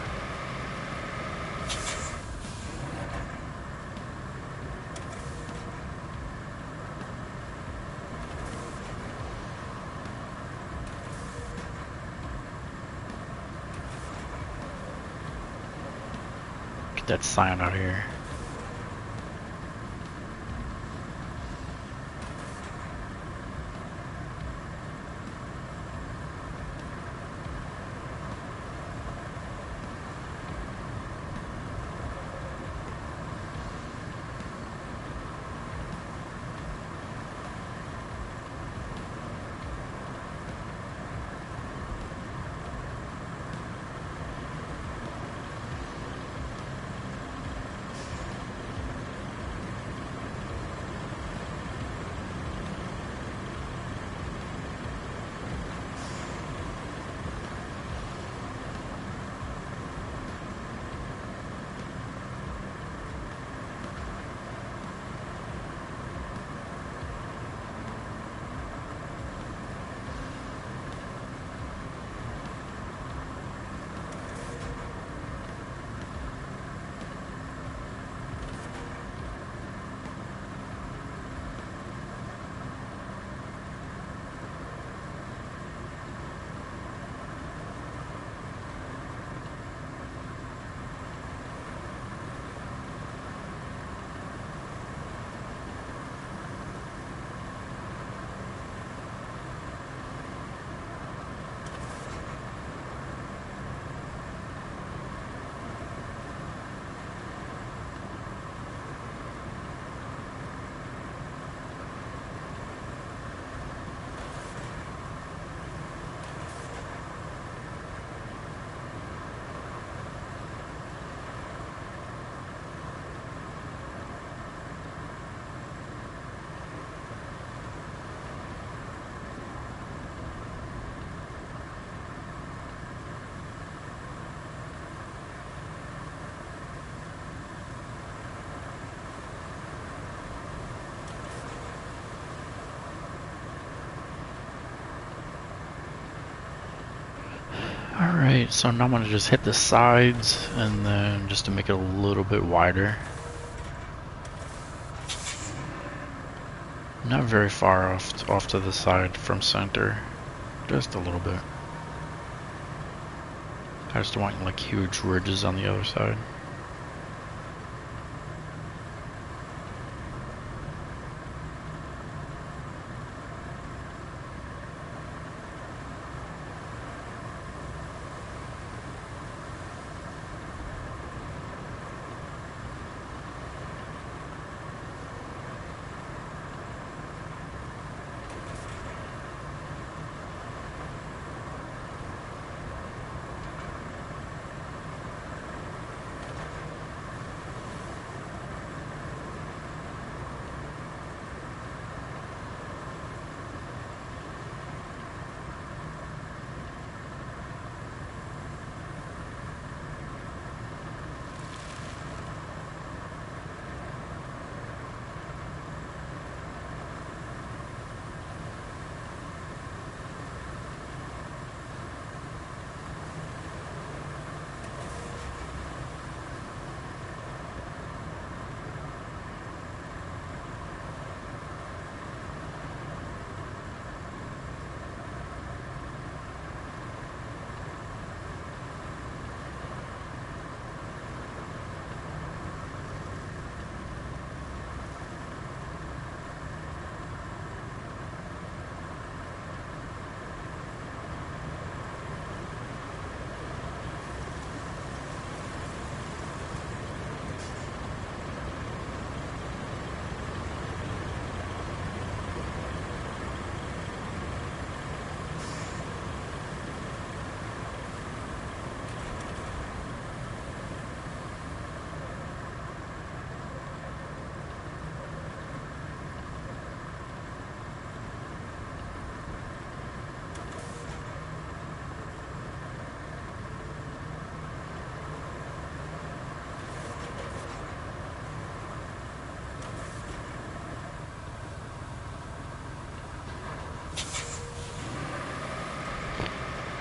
Get that sign out here. Alright, so now I'm going to just hit the sides and then just to make it a little bit wider. Not very far off to the side from center, just a little bit. I just don't want like huge ridges on the other side.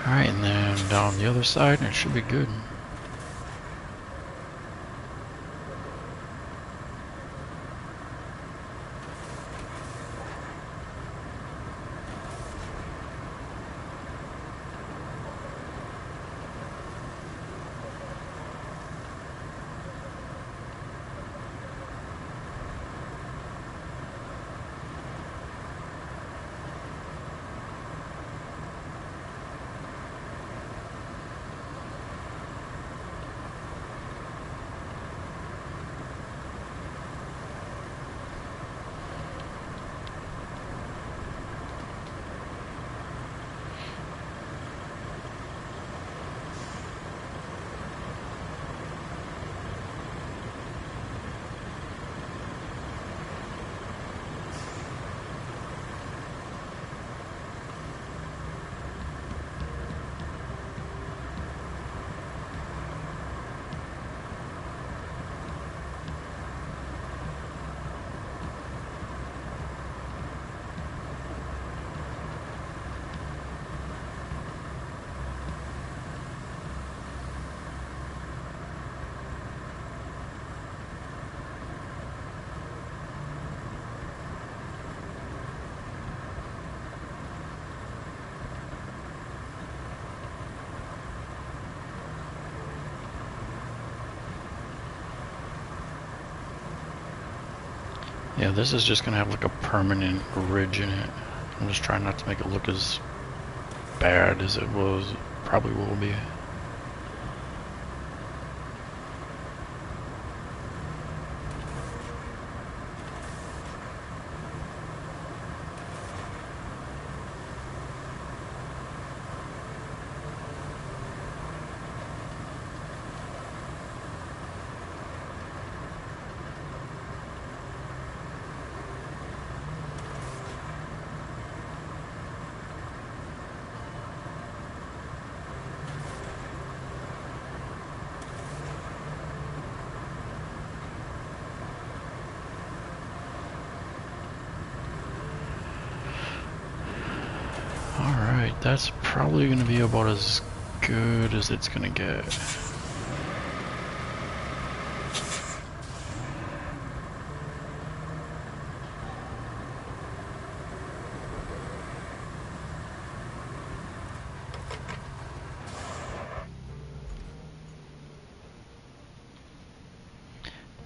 Alright, and then down the other side, and it should be good. Yeah, this is just gonna have like a permanent ridge in it. I'm just trying not to make it look as bad as it probably will be. That's probably going to be about as good as it's gonna get.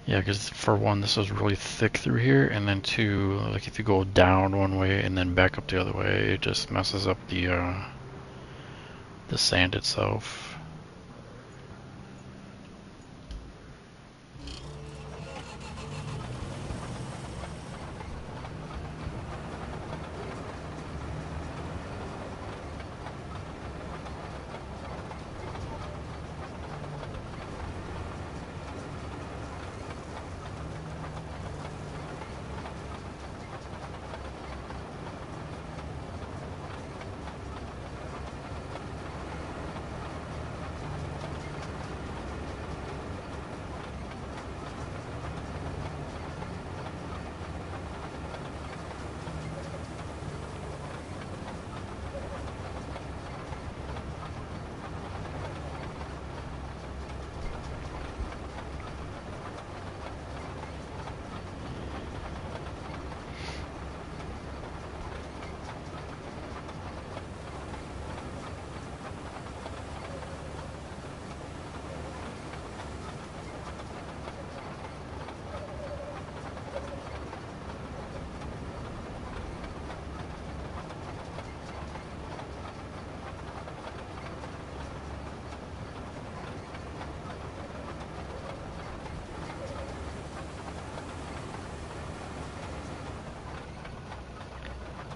Yeah, because for one, this is really thick through here, and then two, like if you go down one way and then back up the other way, it just messes up the sand itself.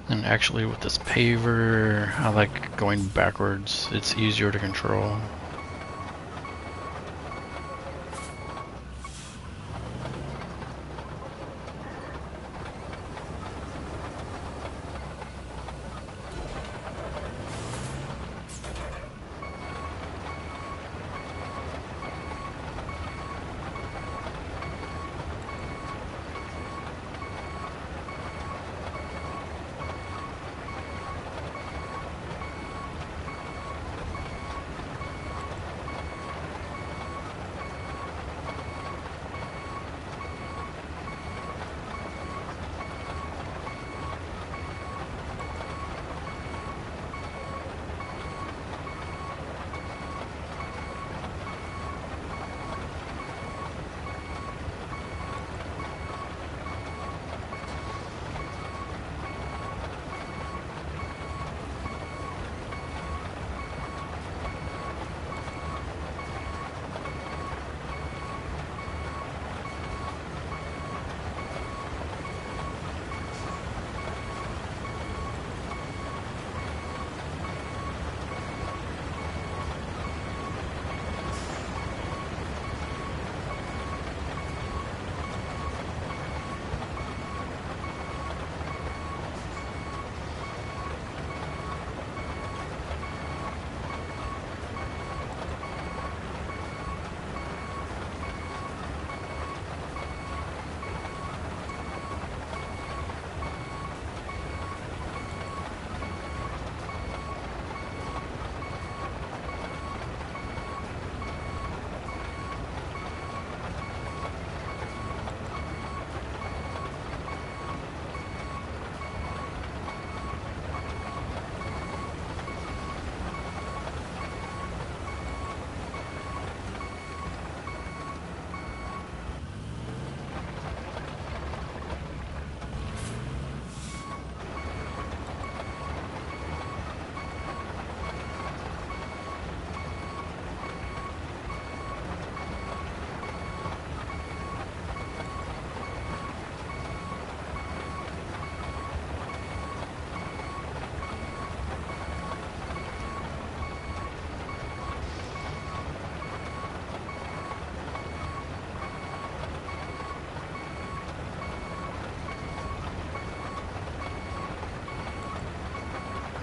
And actually with this paver, I like going backwards. It's easier to control.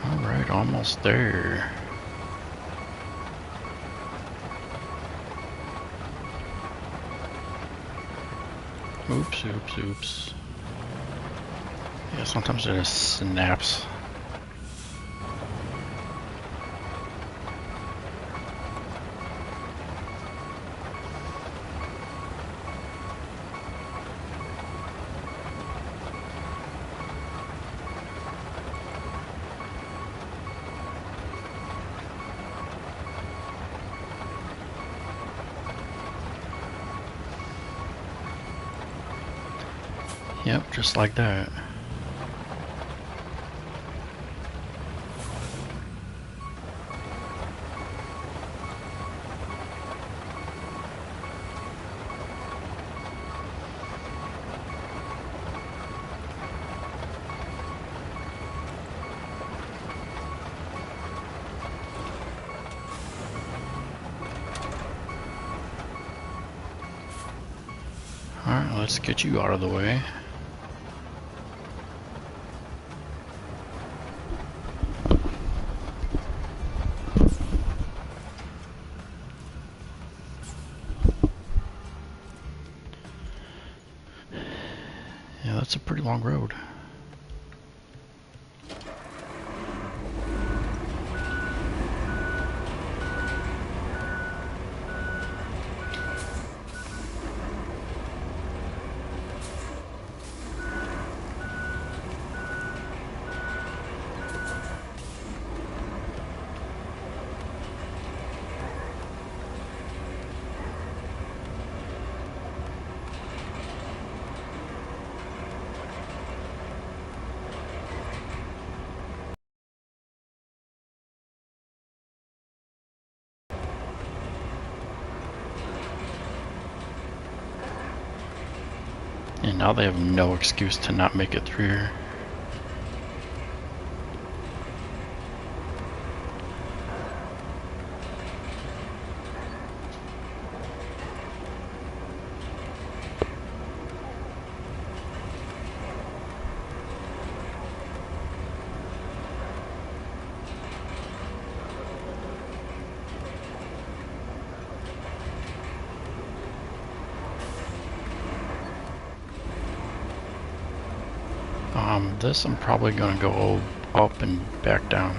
Alright, almost there. Oops, oops, oops. Yeah, sometimes it just snaps. Yep, just like that. Alright, let's get you out of the way. Yeah, that's a pretty long road. And now they have no excuse to not make it through here. This I'm probably gonna go up and back down.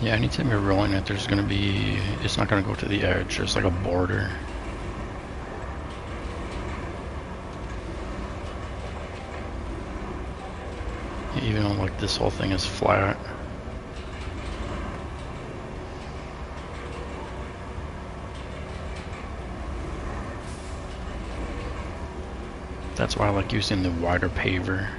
Yeah, anytime you're rolling it, there's gonna be, it's not gonna go to the edge, there's like a border. Even though like this whole thing is flat. That's why I like using the wider paver.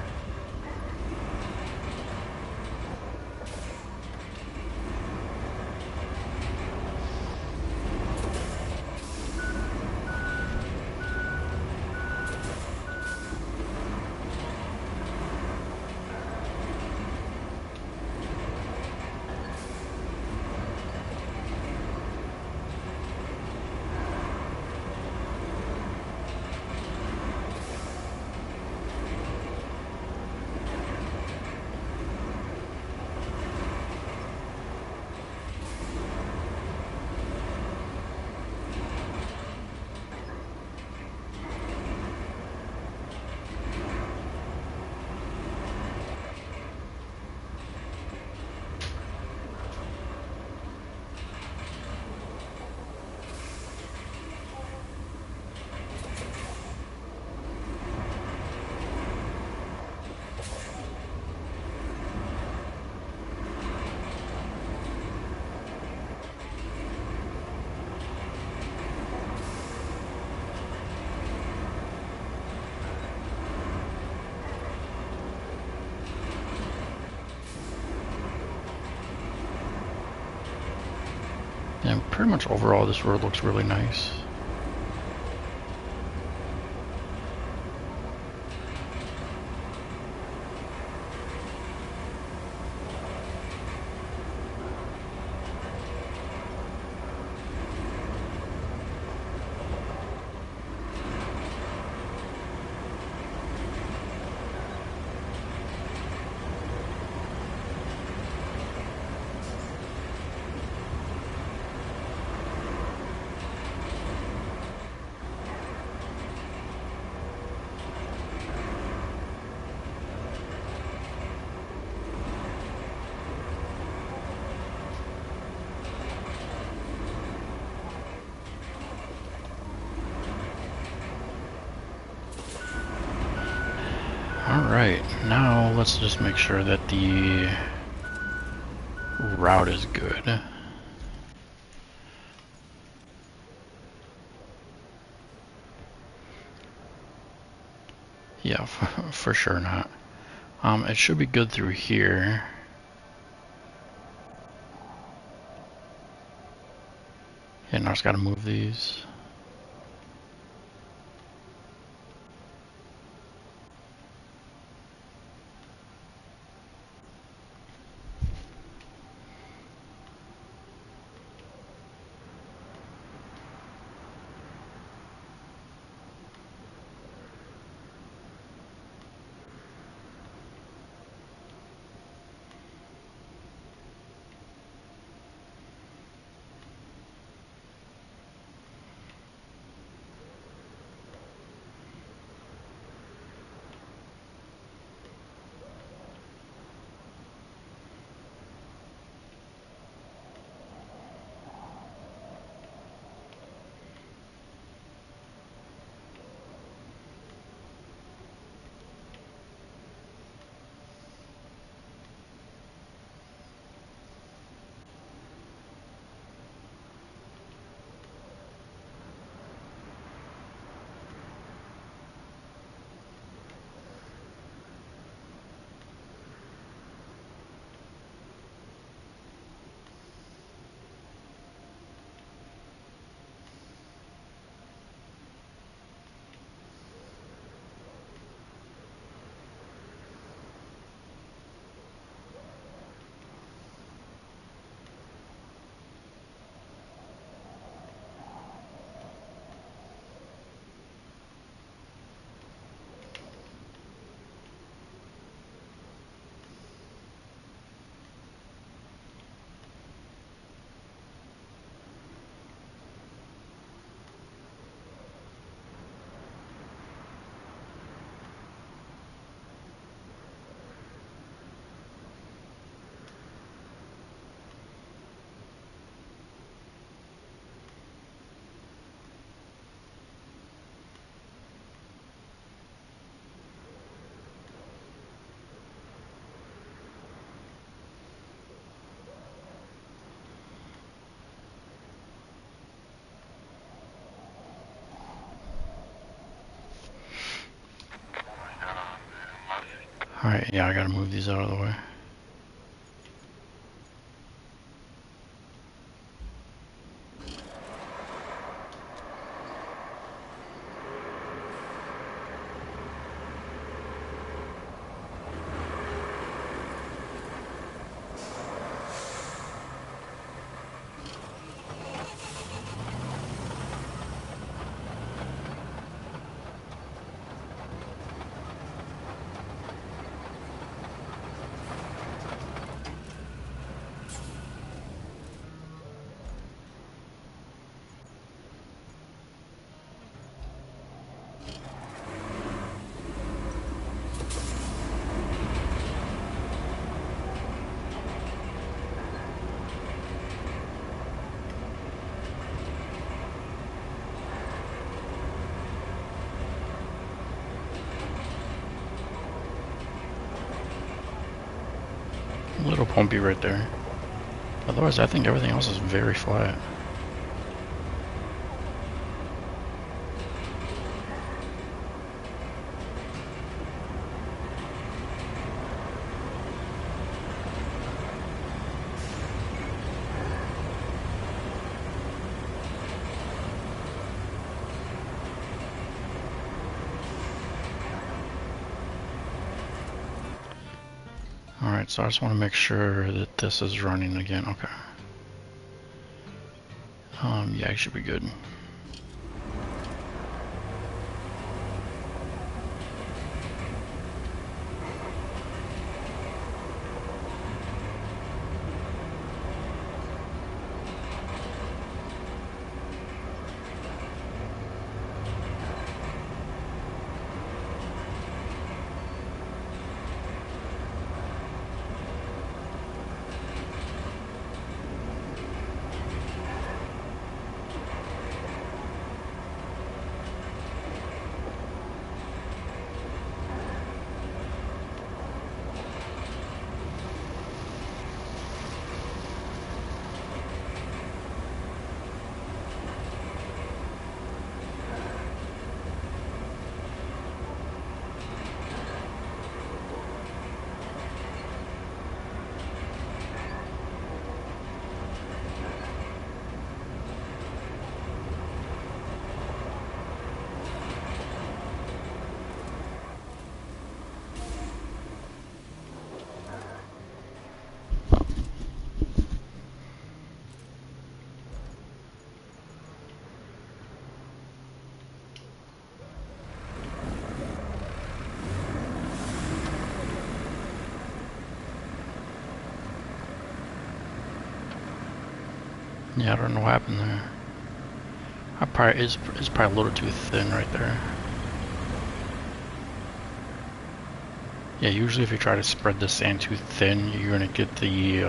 pretty much overall this road looks really nice. Alright, now let's just make sure that the route is good. Yeah, for sure not. It should be good through here. Yeah, now I just gotta move these. Alright, yeah, I gotta move these out of the way. A little bumpy right there. Otherwise, I think everything else is very flat. Alright, so I just want to make sure that this is running again. Okay. Yeah, it should be good. Yeah, I don't know what happened there. It's probably a little too thin right there. Yeah, usually if you try to spread the sand too thin, you're gonna get the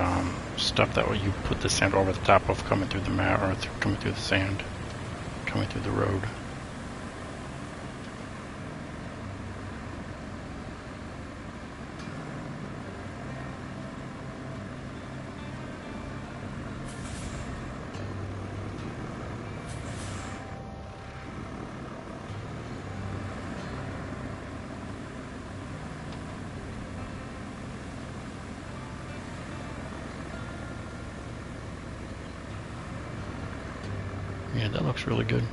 stuff that you put the sand over the top of coming through the mat or coming through the sand, coming through the road. Yeah, that looks really good.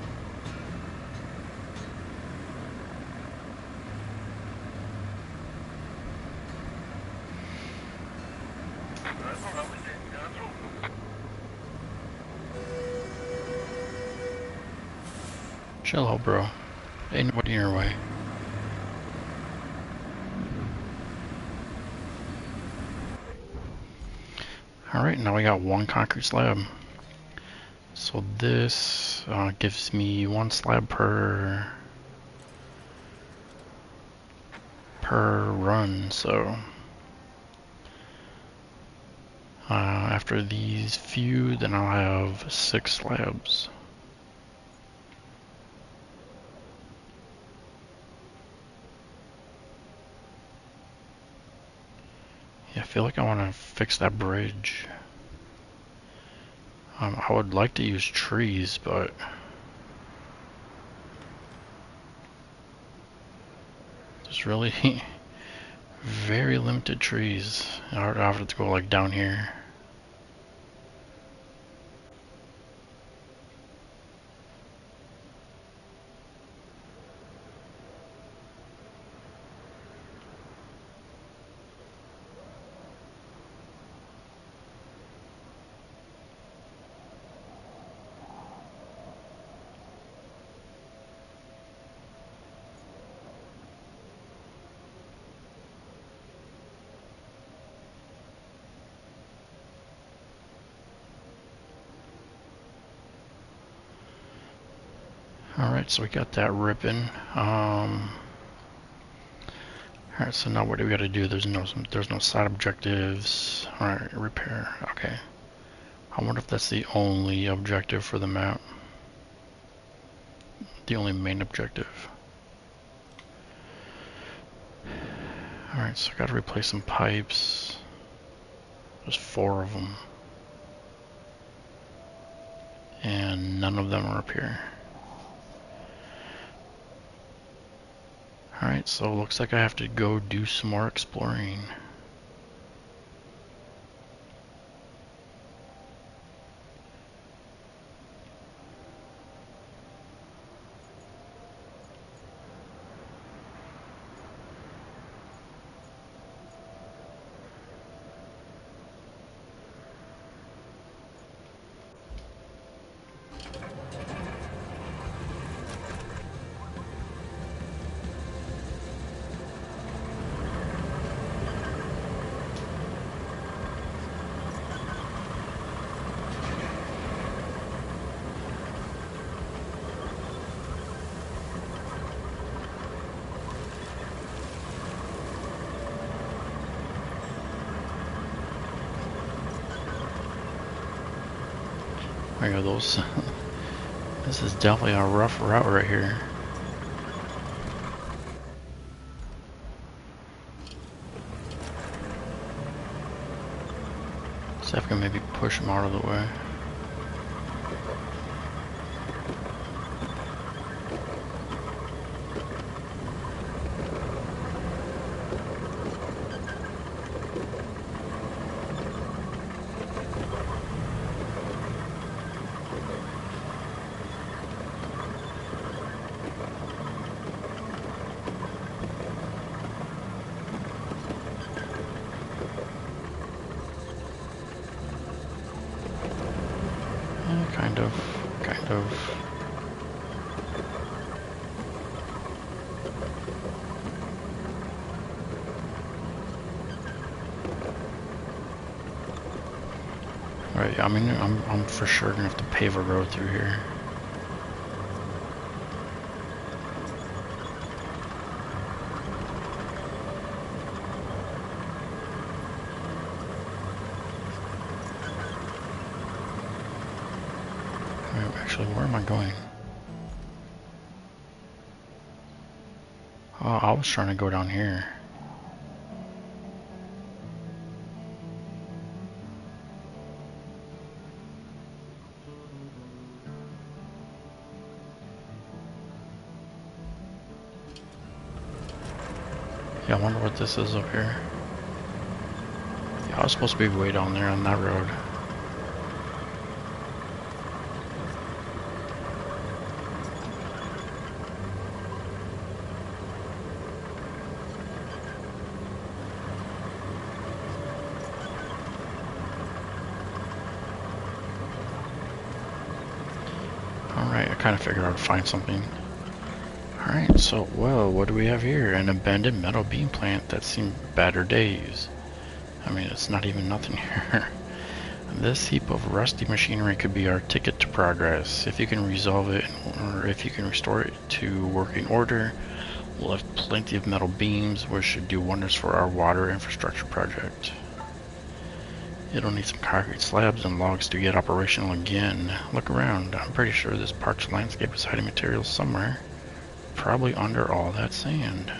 Chill out, bro. Ain't nobody in your way. Alright, now we got one concrete slab. So this gives me one slab per run, so after these few, then I'll have 6 slabs. Yeah, I feel like I want to fix that bridge. I would like to use trees, but there's really very limited trees. I would have to go like down here. Alright, so we got that ripping. Alright, so now what do we gotta do? There's no side objectives. Alright, repair. Okay. I wonder if that's the only objective for the map. The only main objective. Alright, so I gotta replace some pipes. There's 4 of them. And none of them are up here. Alright, so it looks like I have to go do some more exploring. we go. Those. This is definitely a rough route right here. See if I can maybe push him out of the way. Kind of. Right, I mean, I'm for sure gonna have to pave a road through here. Actually, where am I going? Oh, I was trying to go down here. Yeah, I wonder what this is up here. Yeah, I was supposed to be way down there on that road. Alright, I kind of figured I'd find something. Alright, so, well, what do we have here? An abandoned metal beam plant that's seen better days. I mean, it's not even nothing here. This heap of rusty machinery could be our ticket to progress. If you can resolve it, or if you can restore it to working order, we'll have plenty of metal beams, which should do wonders for our water infrastructure project. It'll need some concrete slabs and logs to get operational again. Look around. I'm pretty sure this parched landscape is hiding materials somewhere. Probably under all that sand.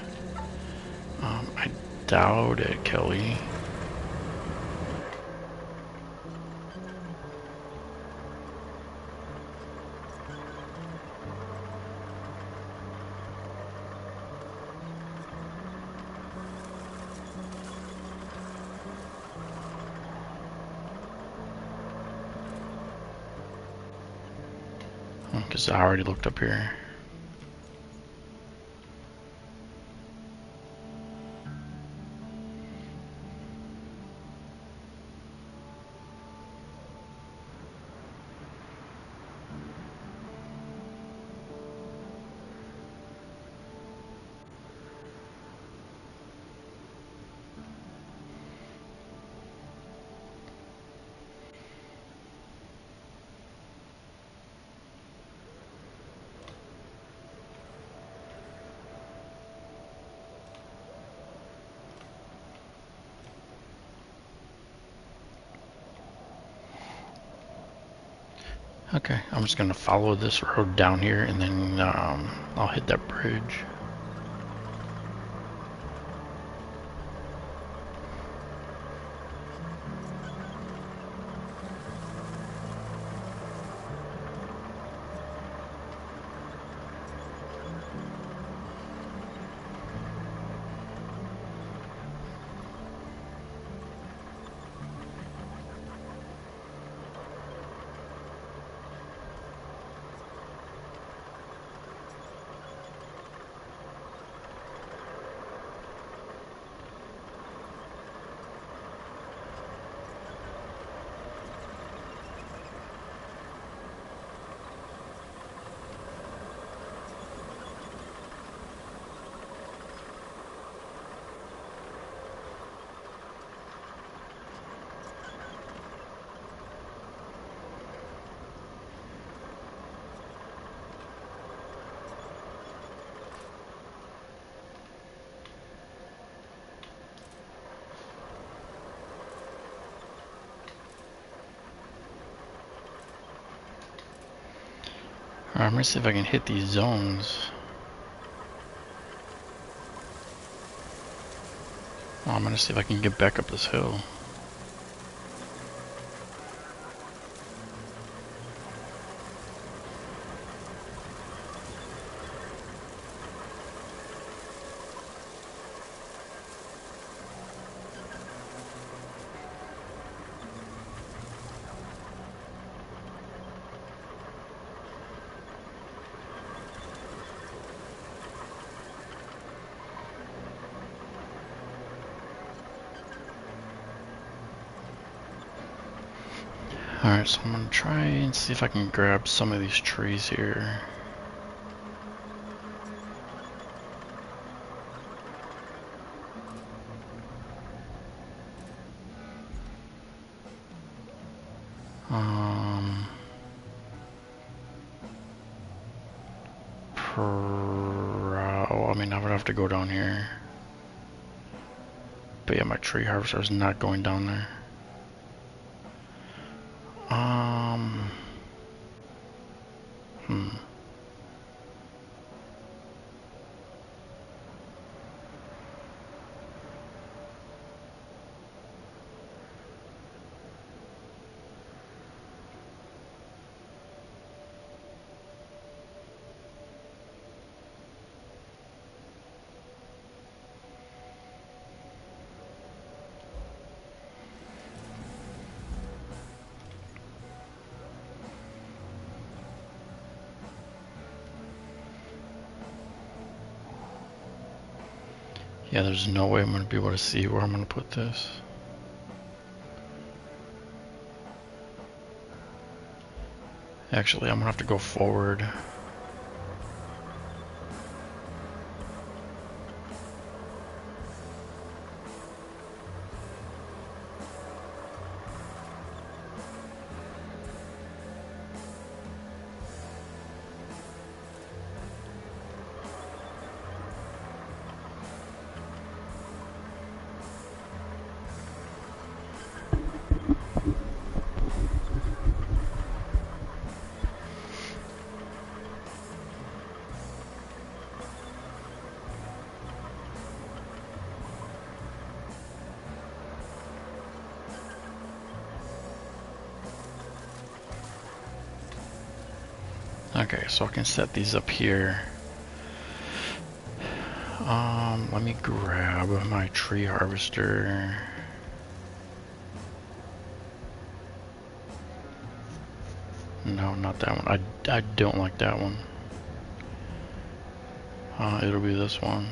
I doubt it, Kelly. Because I already looked up here. Okay, I'm just gonna follow this road down here and then I'll hit that bridge. I'm gonna see if I can hit these zones. Oh, I'm gonna see if I can get back up this hill. Alright, so I'm gonna try and see if I can grab some of these trees here. I mean, I would have to go down here. But yeah, my tree harvester is not going down there. Yeah, there's no way I'm going to be able to see where I'm going to put this. Actually, I'm going to have to go forward. Okay, so I can set these up here. Let me grab my tree harvester. No, not that one. I don't like that one. It'll be this one.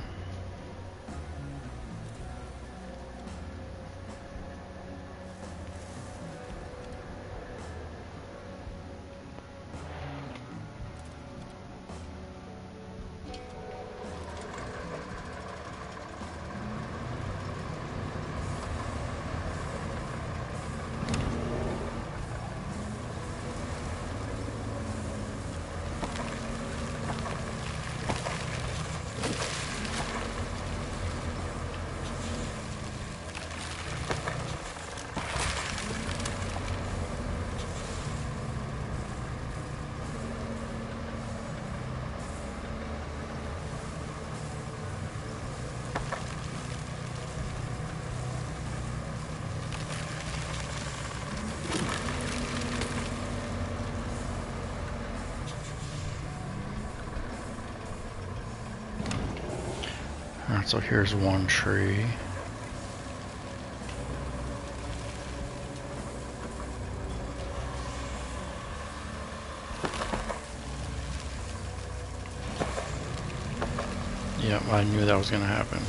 Alright, so here's one tree. Yep, I knew that was gonna happen.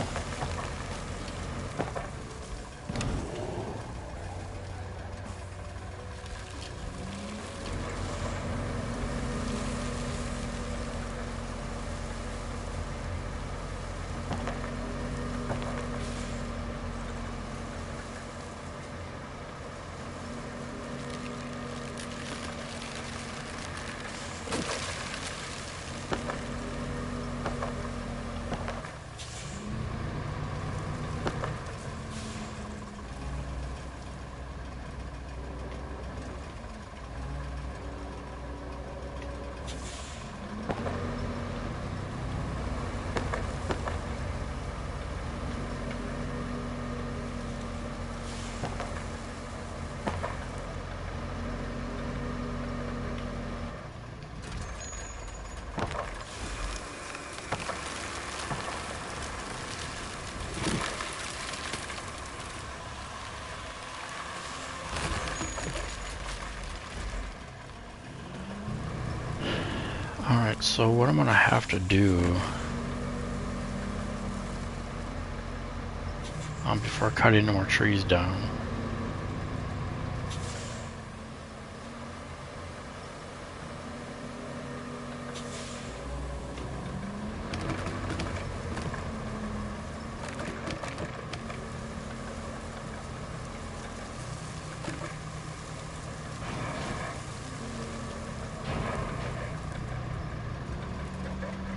So what I'm gonna have to do before cutting more trees down,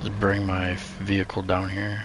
just bring my vehicle down here.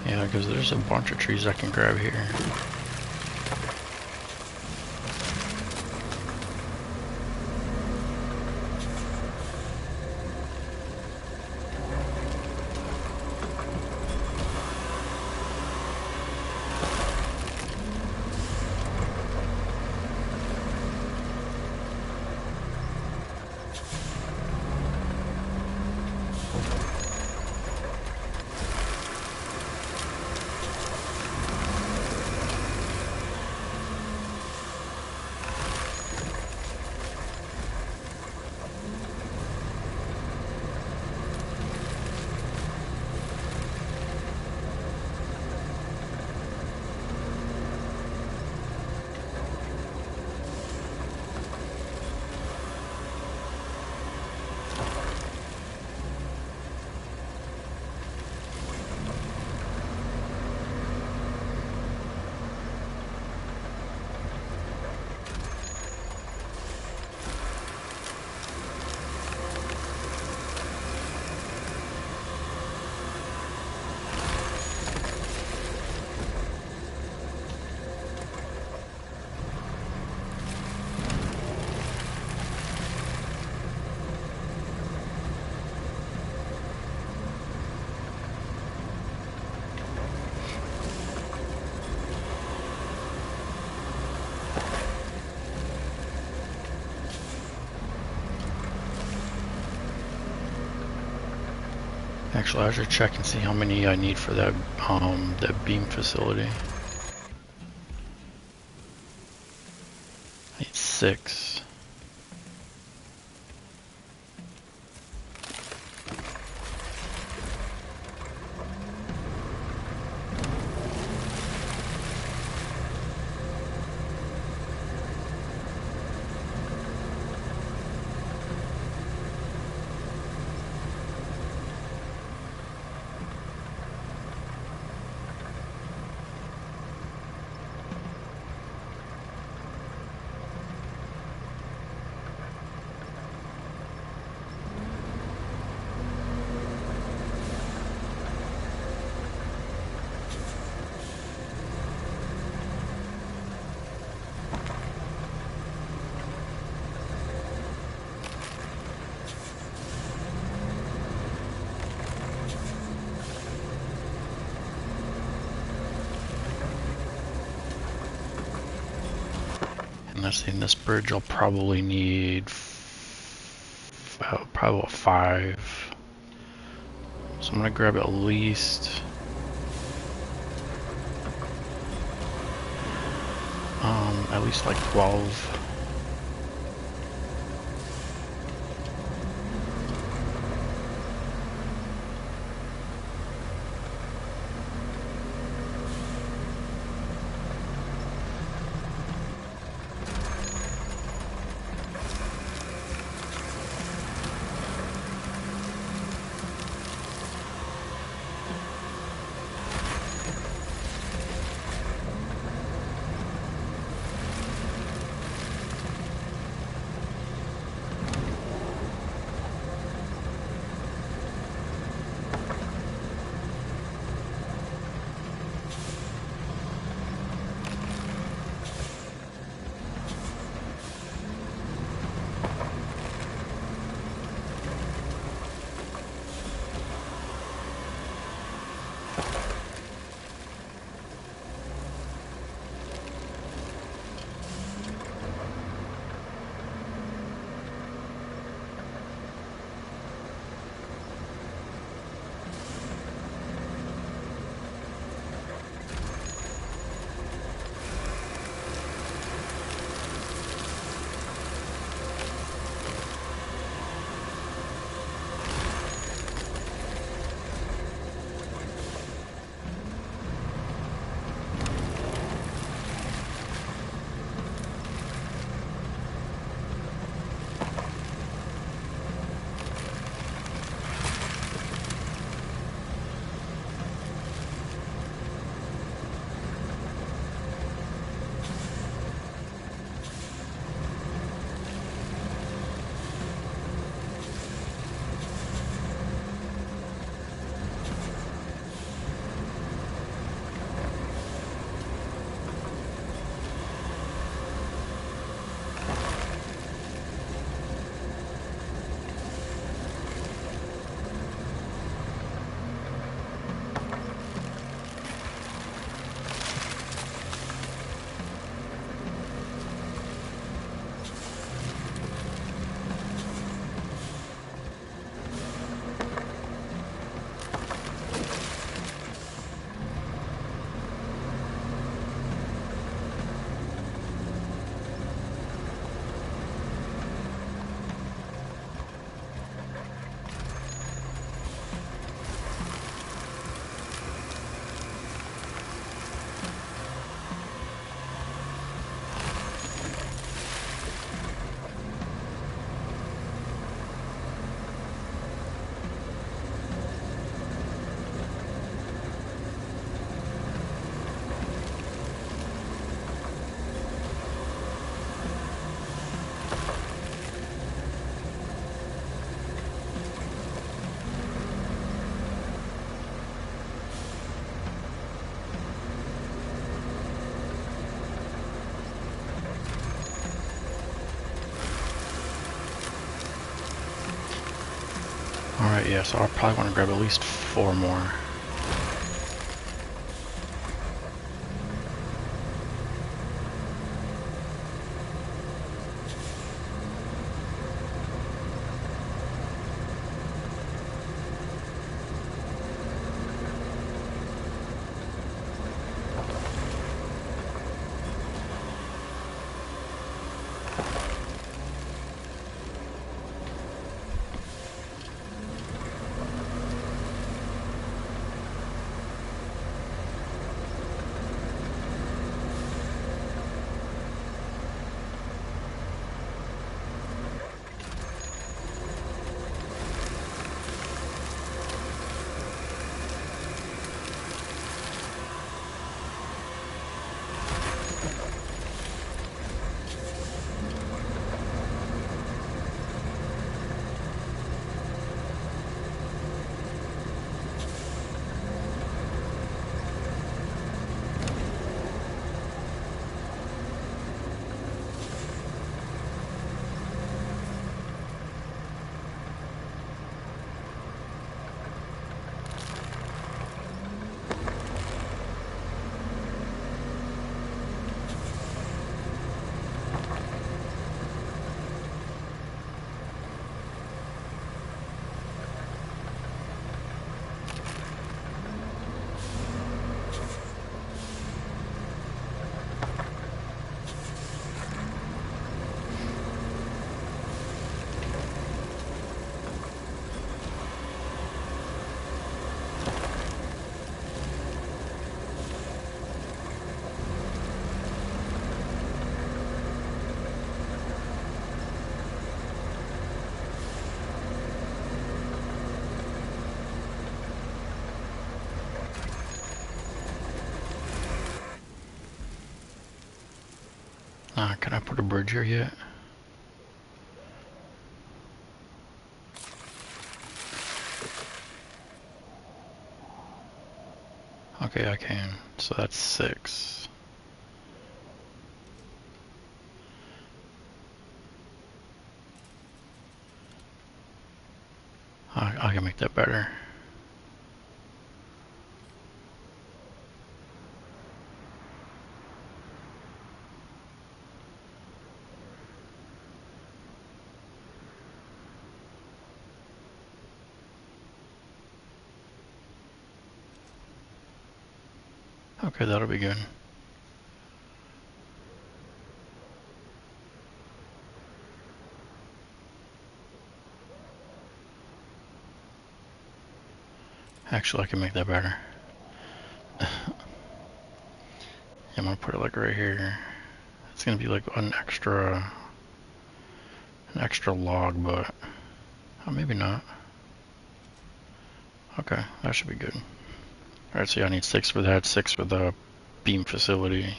Yeah, because there's a bunch of trees I can grab here. Actually, I should check and see how many I need for that beam facility. I need 6. And I think this bridge I'll probably need probably 5. So I'm gonna grab at least like 12. yeah, so I'll probably want to grab at least 4 more. Can I put a bridge here yet? Okay, I can. So that's 6. I can make that better. Okay, that'll be good. Actually, I can make that better. Yeah, I'm gonna put it like right here. It's gonna be like an extra log, but maybe not. Okay, that should be good. Alright, so yeah, I need 6 for that, 6 for the beam facility.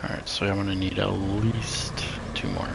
Alright, so I'm gonna need at least 2 more.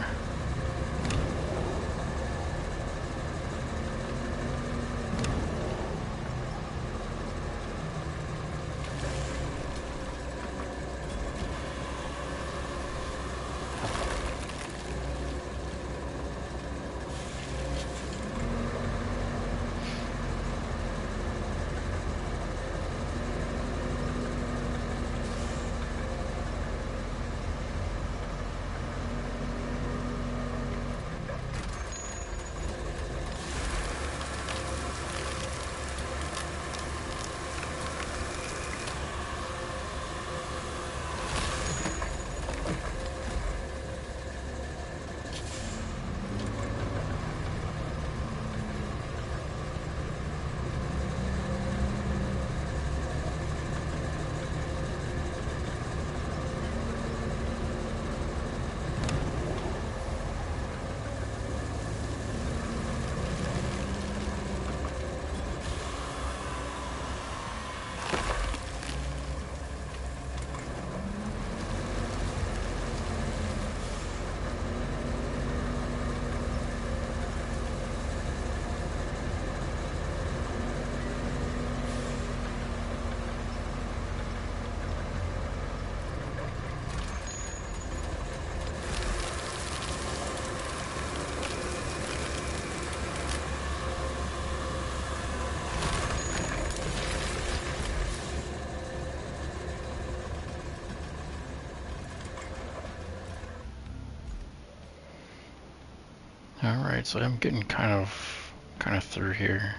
Alright, so I'm getting kind of through here.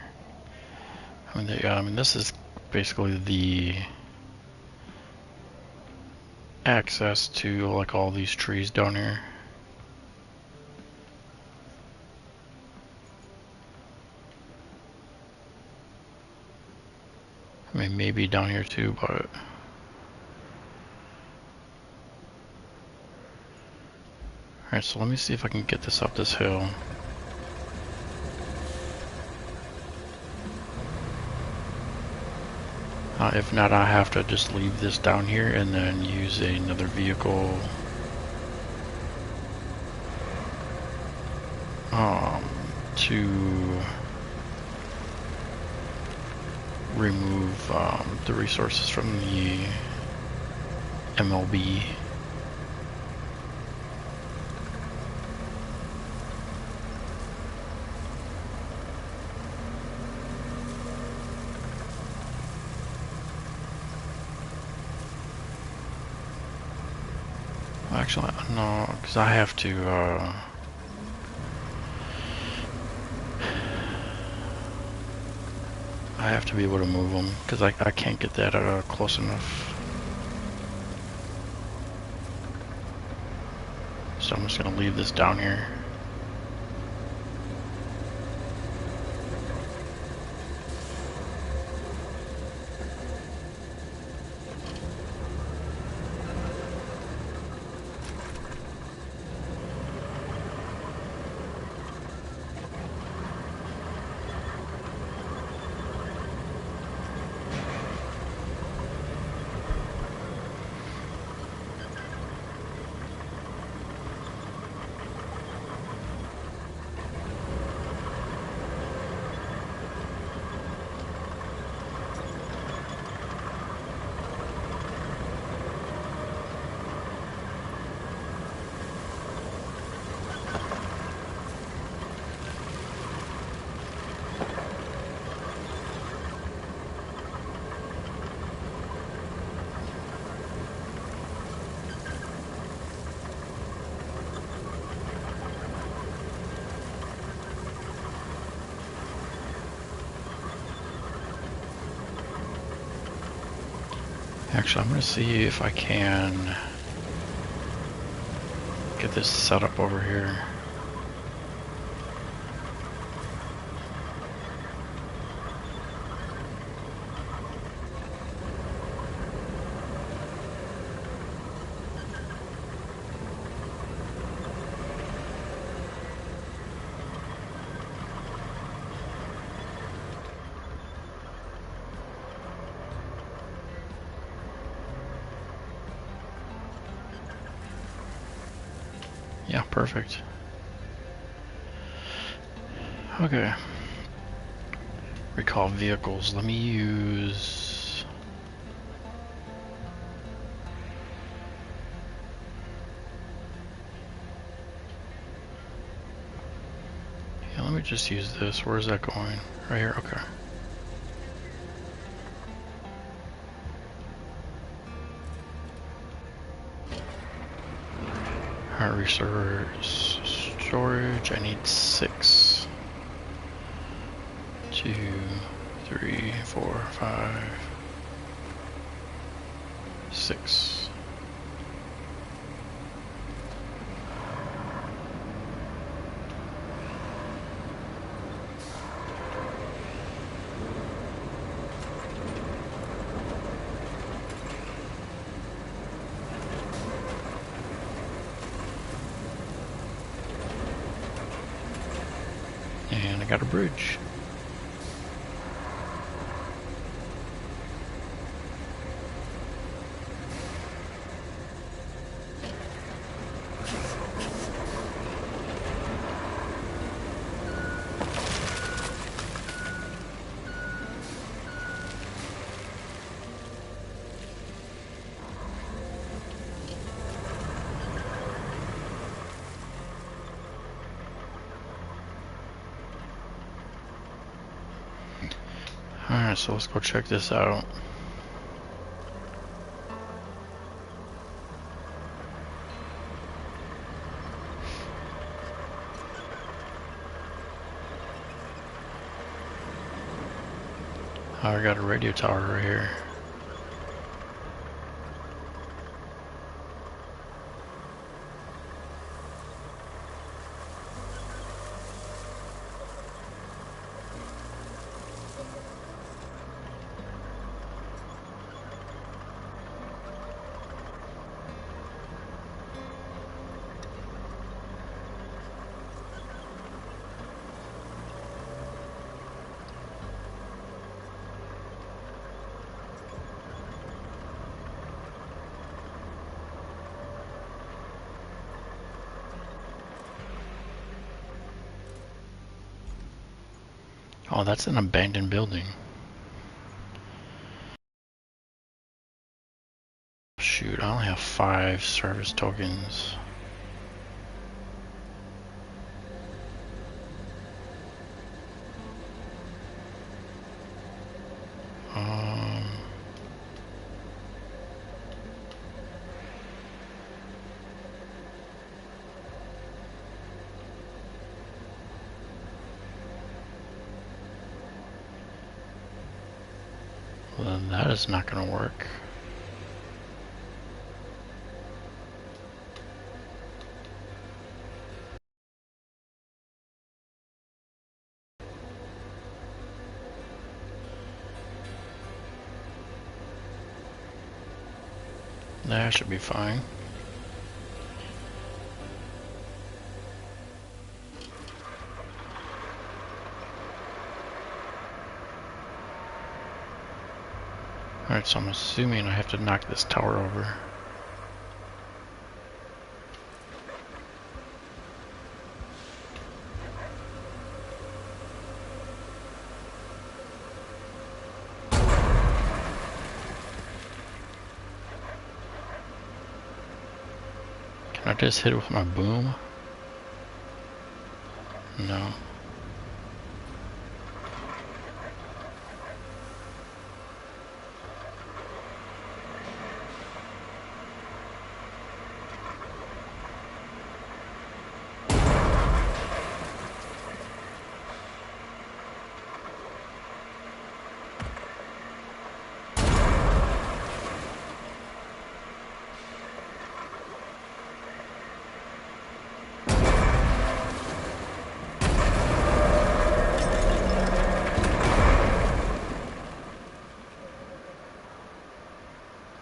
I mean, this is basically the access to like all these trees down here. I mean, maybe down here too, but alright, so let me see if I can get this up this hill. If not, I have to just leave this down here and then use another vehicle to remove the resources from the MLB. Actually, no, because I have to, be able to move them, because I can't get that close enough. So I'm just going to leave this down here. Actually, I'm going to see if I can get this set up over here. Yeah, perfect. Okay. Recall vehicles. Let me use... Yeah, let me just use this. Where's that going? Right here? Okay. Alright, resource storage. I need 6. 2, 3, 4, 5, 6. And I got a bridge. Alright, so let's go check this out. Oh, I got a radio tower right here. Oh, that's an abandoned building. Shoot, I only have 5 service tokens. Well, then that is not going to work. That should be fine. Alright, so I'm assuming I have to knock this tower over. Can I just hit it with my boom? No.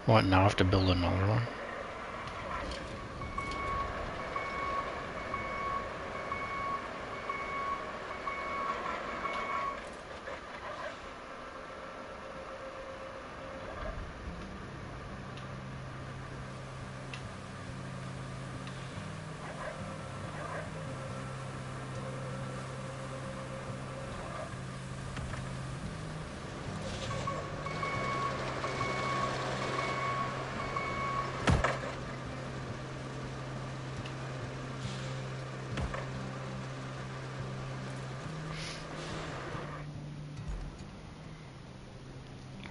What, now I have to build another one?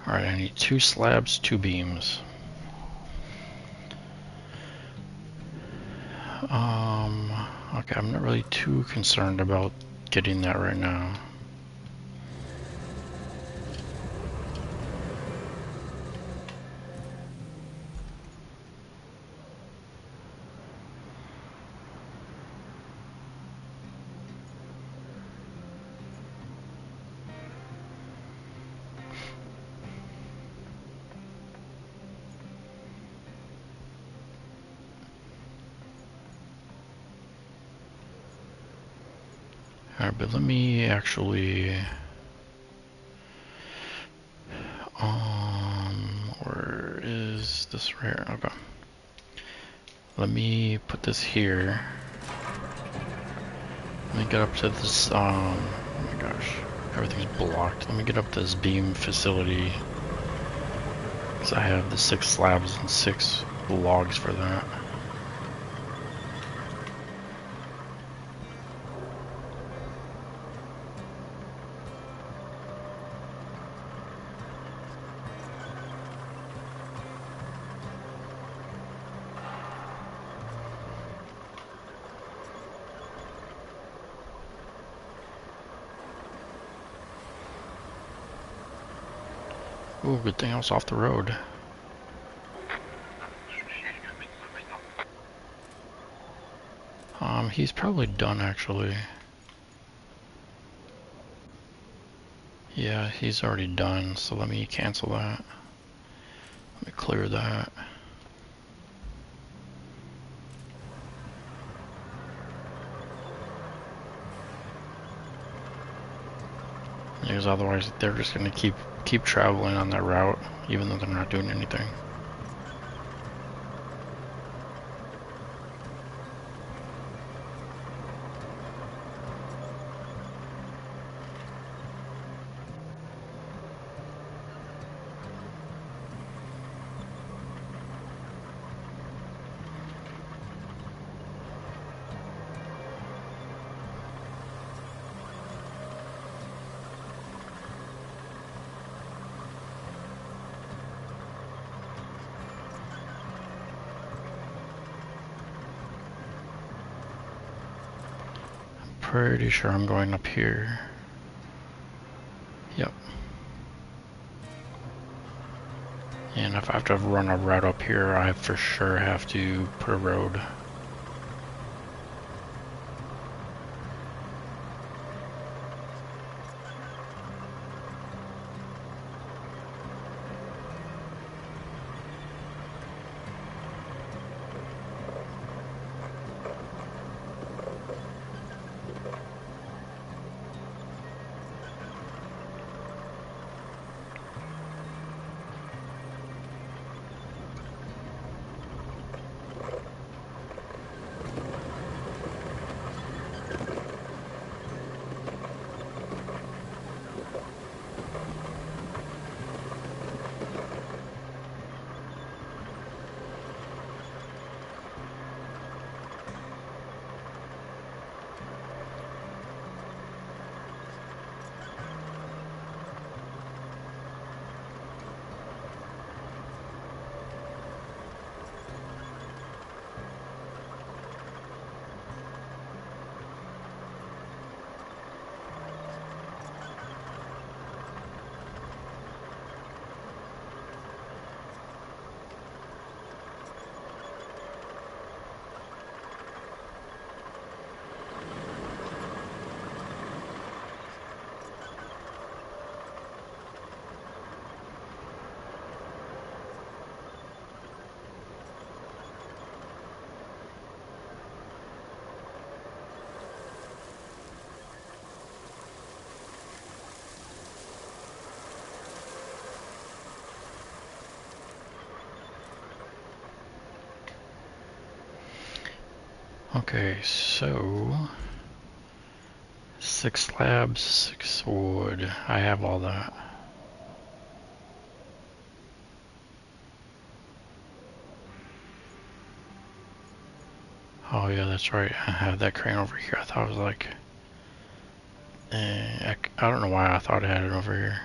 Alright, I need 2 slabs, 2 beams. Okay, I'm not really too concerned about getting that right now. Alright, but let me actually... where is this right here? Okay. Let me put this here. Let me get up to this, oh my gosh, everything's blocked. Let me get up to this beam facility. Because I have the 6 slabs and 6 logs for that. Ooh, good thing I was off the road. He's probably done actually. Yeah, he's already done, so let me cancel that. Let me clear that. Because otherwise they're just gonna keep traveling on that route, even though they're not doing anything. Pretty sure I'm going up here. Yep. And if I have to run a route up here, I for sure have to put a road. Okay, so 6 slabs, 6 wood. I have all that. Oh yeah, that's right. I have that crane over here. I thought it was like... I don't know why I thought I had it over here.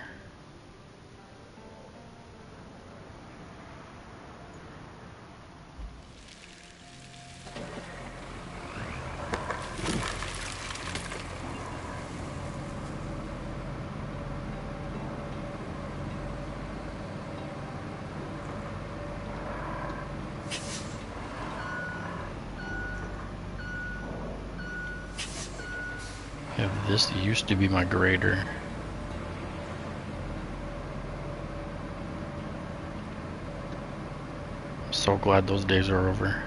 Yeah, this used to be my grader. I'm so glad those days are over.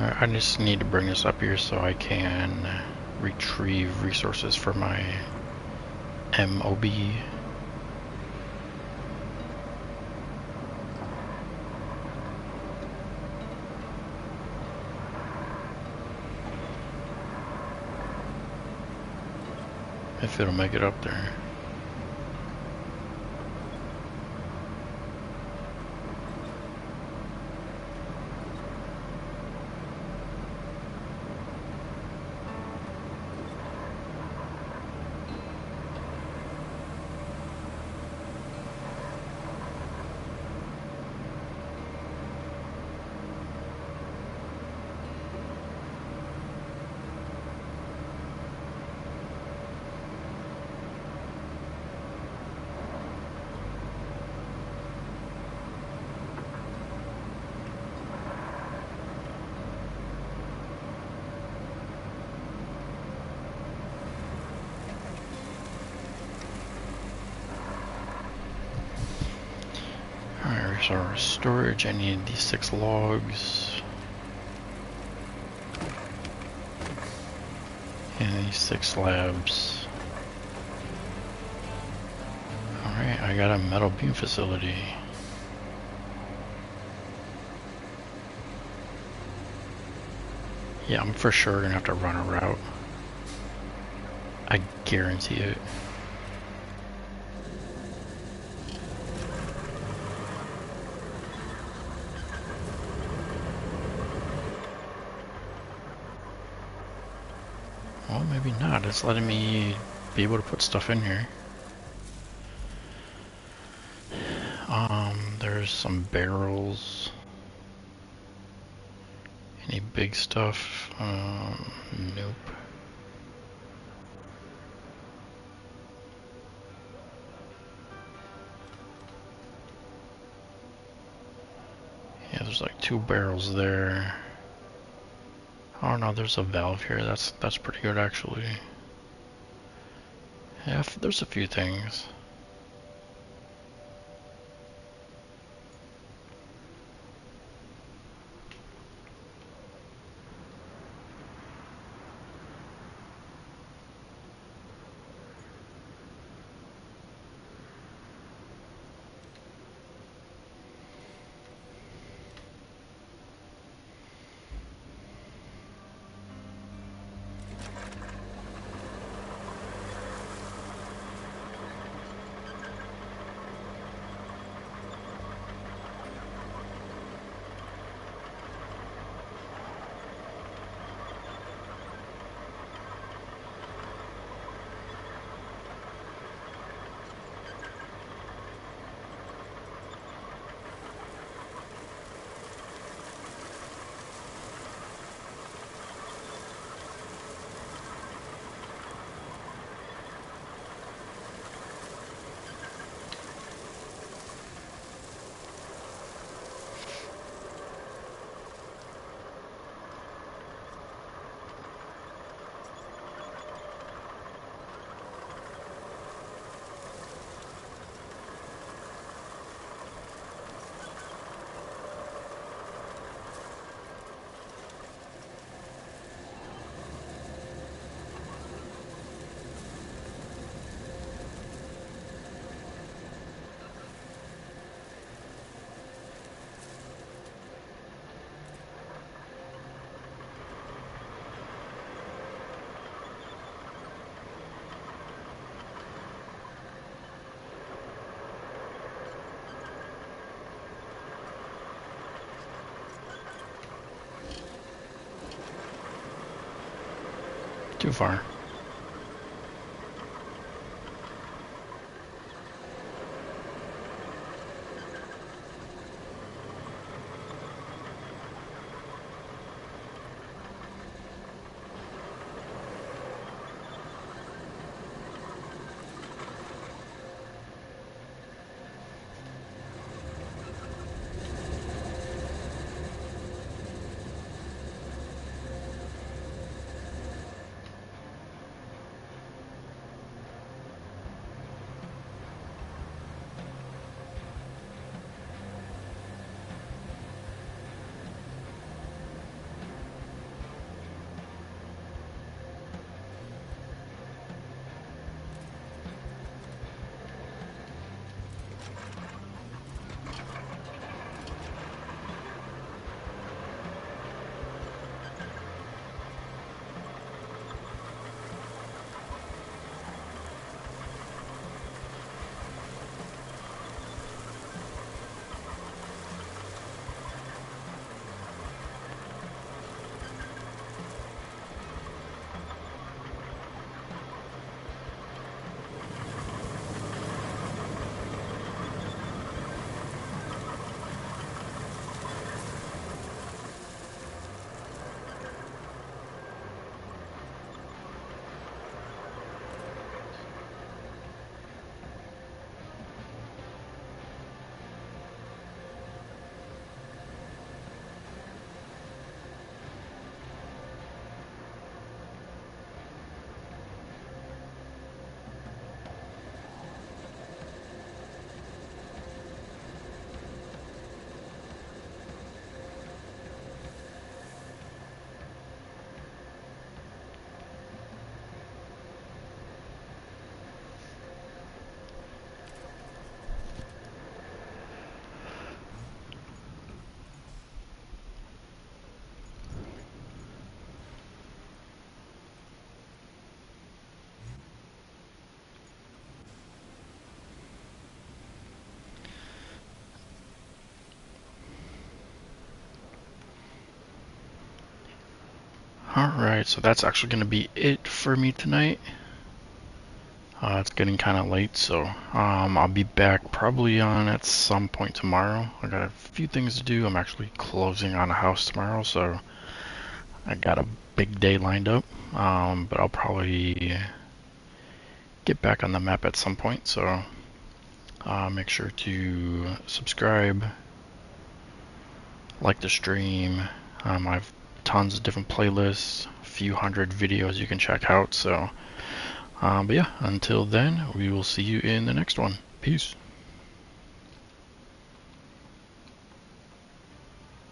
I just need to bring this up here so I can retrieve resources for my MOB. If it'll make it up there. Alright, so our storage, I need these 6 logs. And these 6 slabs. Alright, I got a metal beam facility. Yeah, I'm for sure gonna have to run a route. I guarantee it. Well, maybe not. It's letting me be able to put stuff in here. There's some barrels. Any big stuff? Nope. Yeah, there's like 2 barrels there. Oh no, there's a valve here. That's pretty good actually. Yeah, there's a few things. Too far. Alright, so that's actually going to be it for me tonight. It's getting kind of late, so I'll be back probably on at some point tomorrow. I got a few things to do. I'm actually closing on a house tomorrow, so I got a big day lined up. But I'll probably get back on the map at some point, so make sure to subscribe, like the stream. I have tons of different playlists, a few hundred videos you can check out, so but yeah, until then, we will see you in the next one. Peace.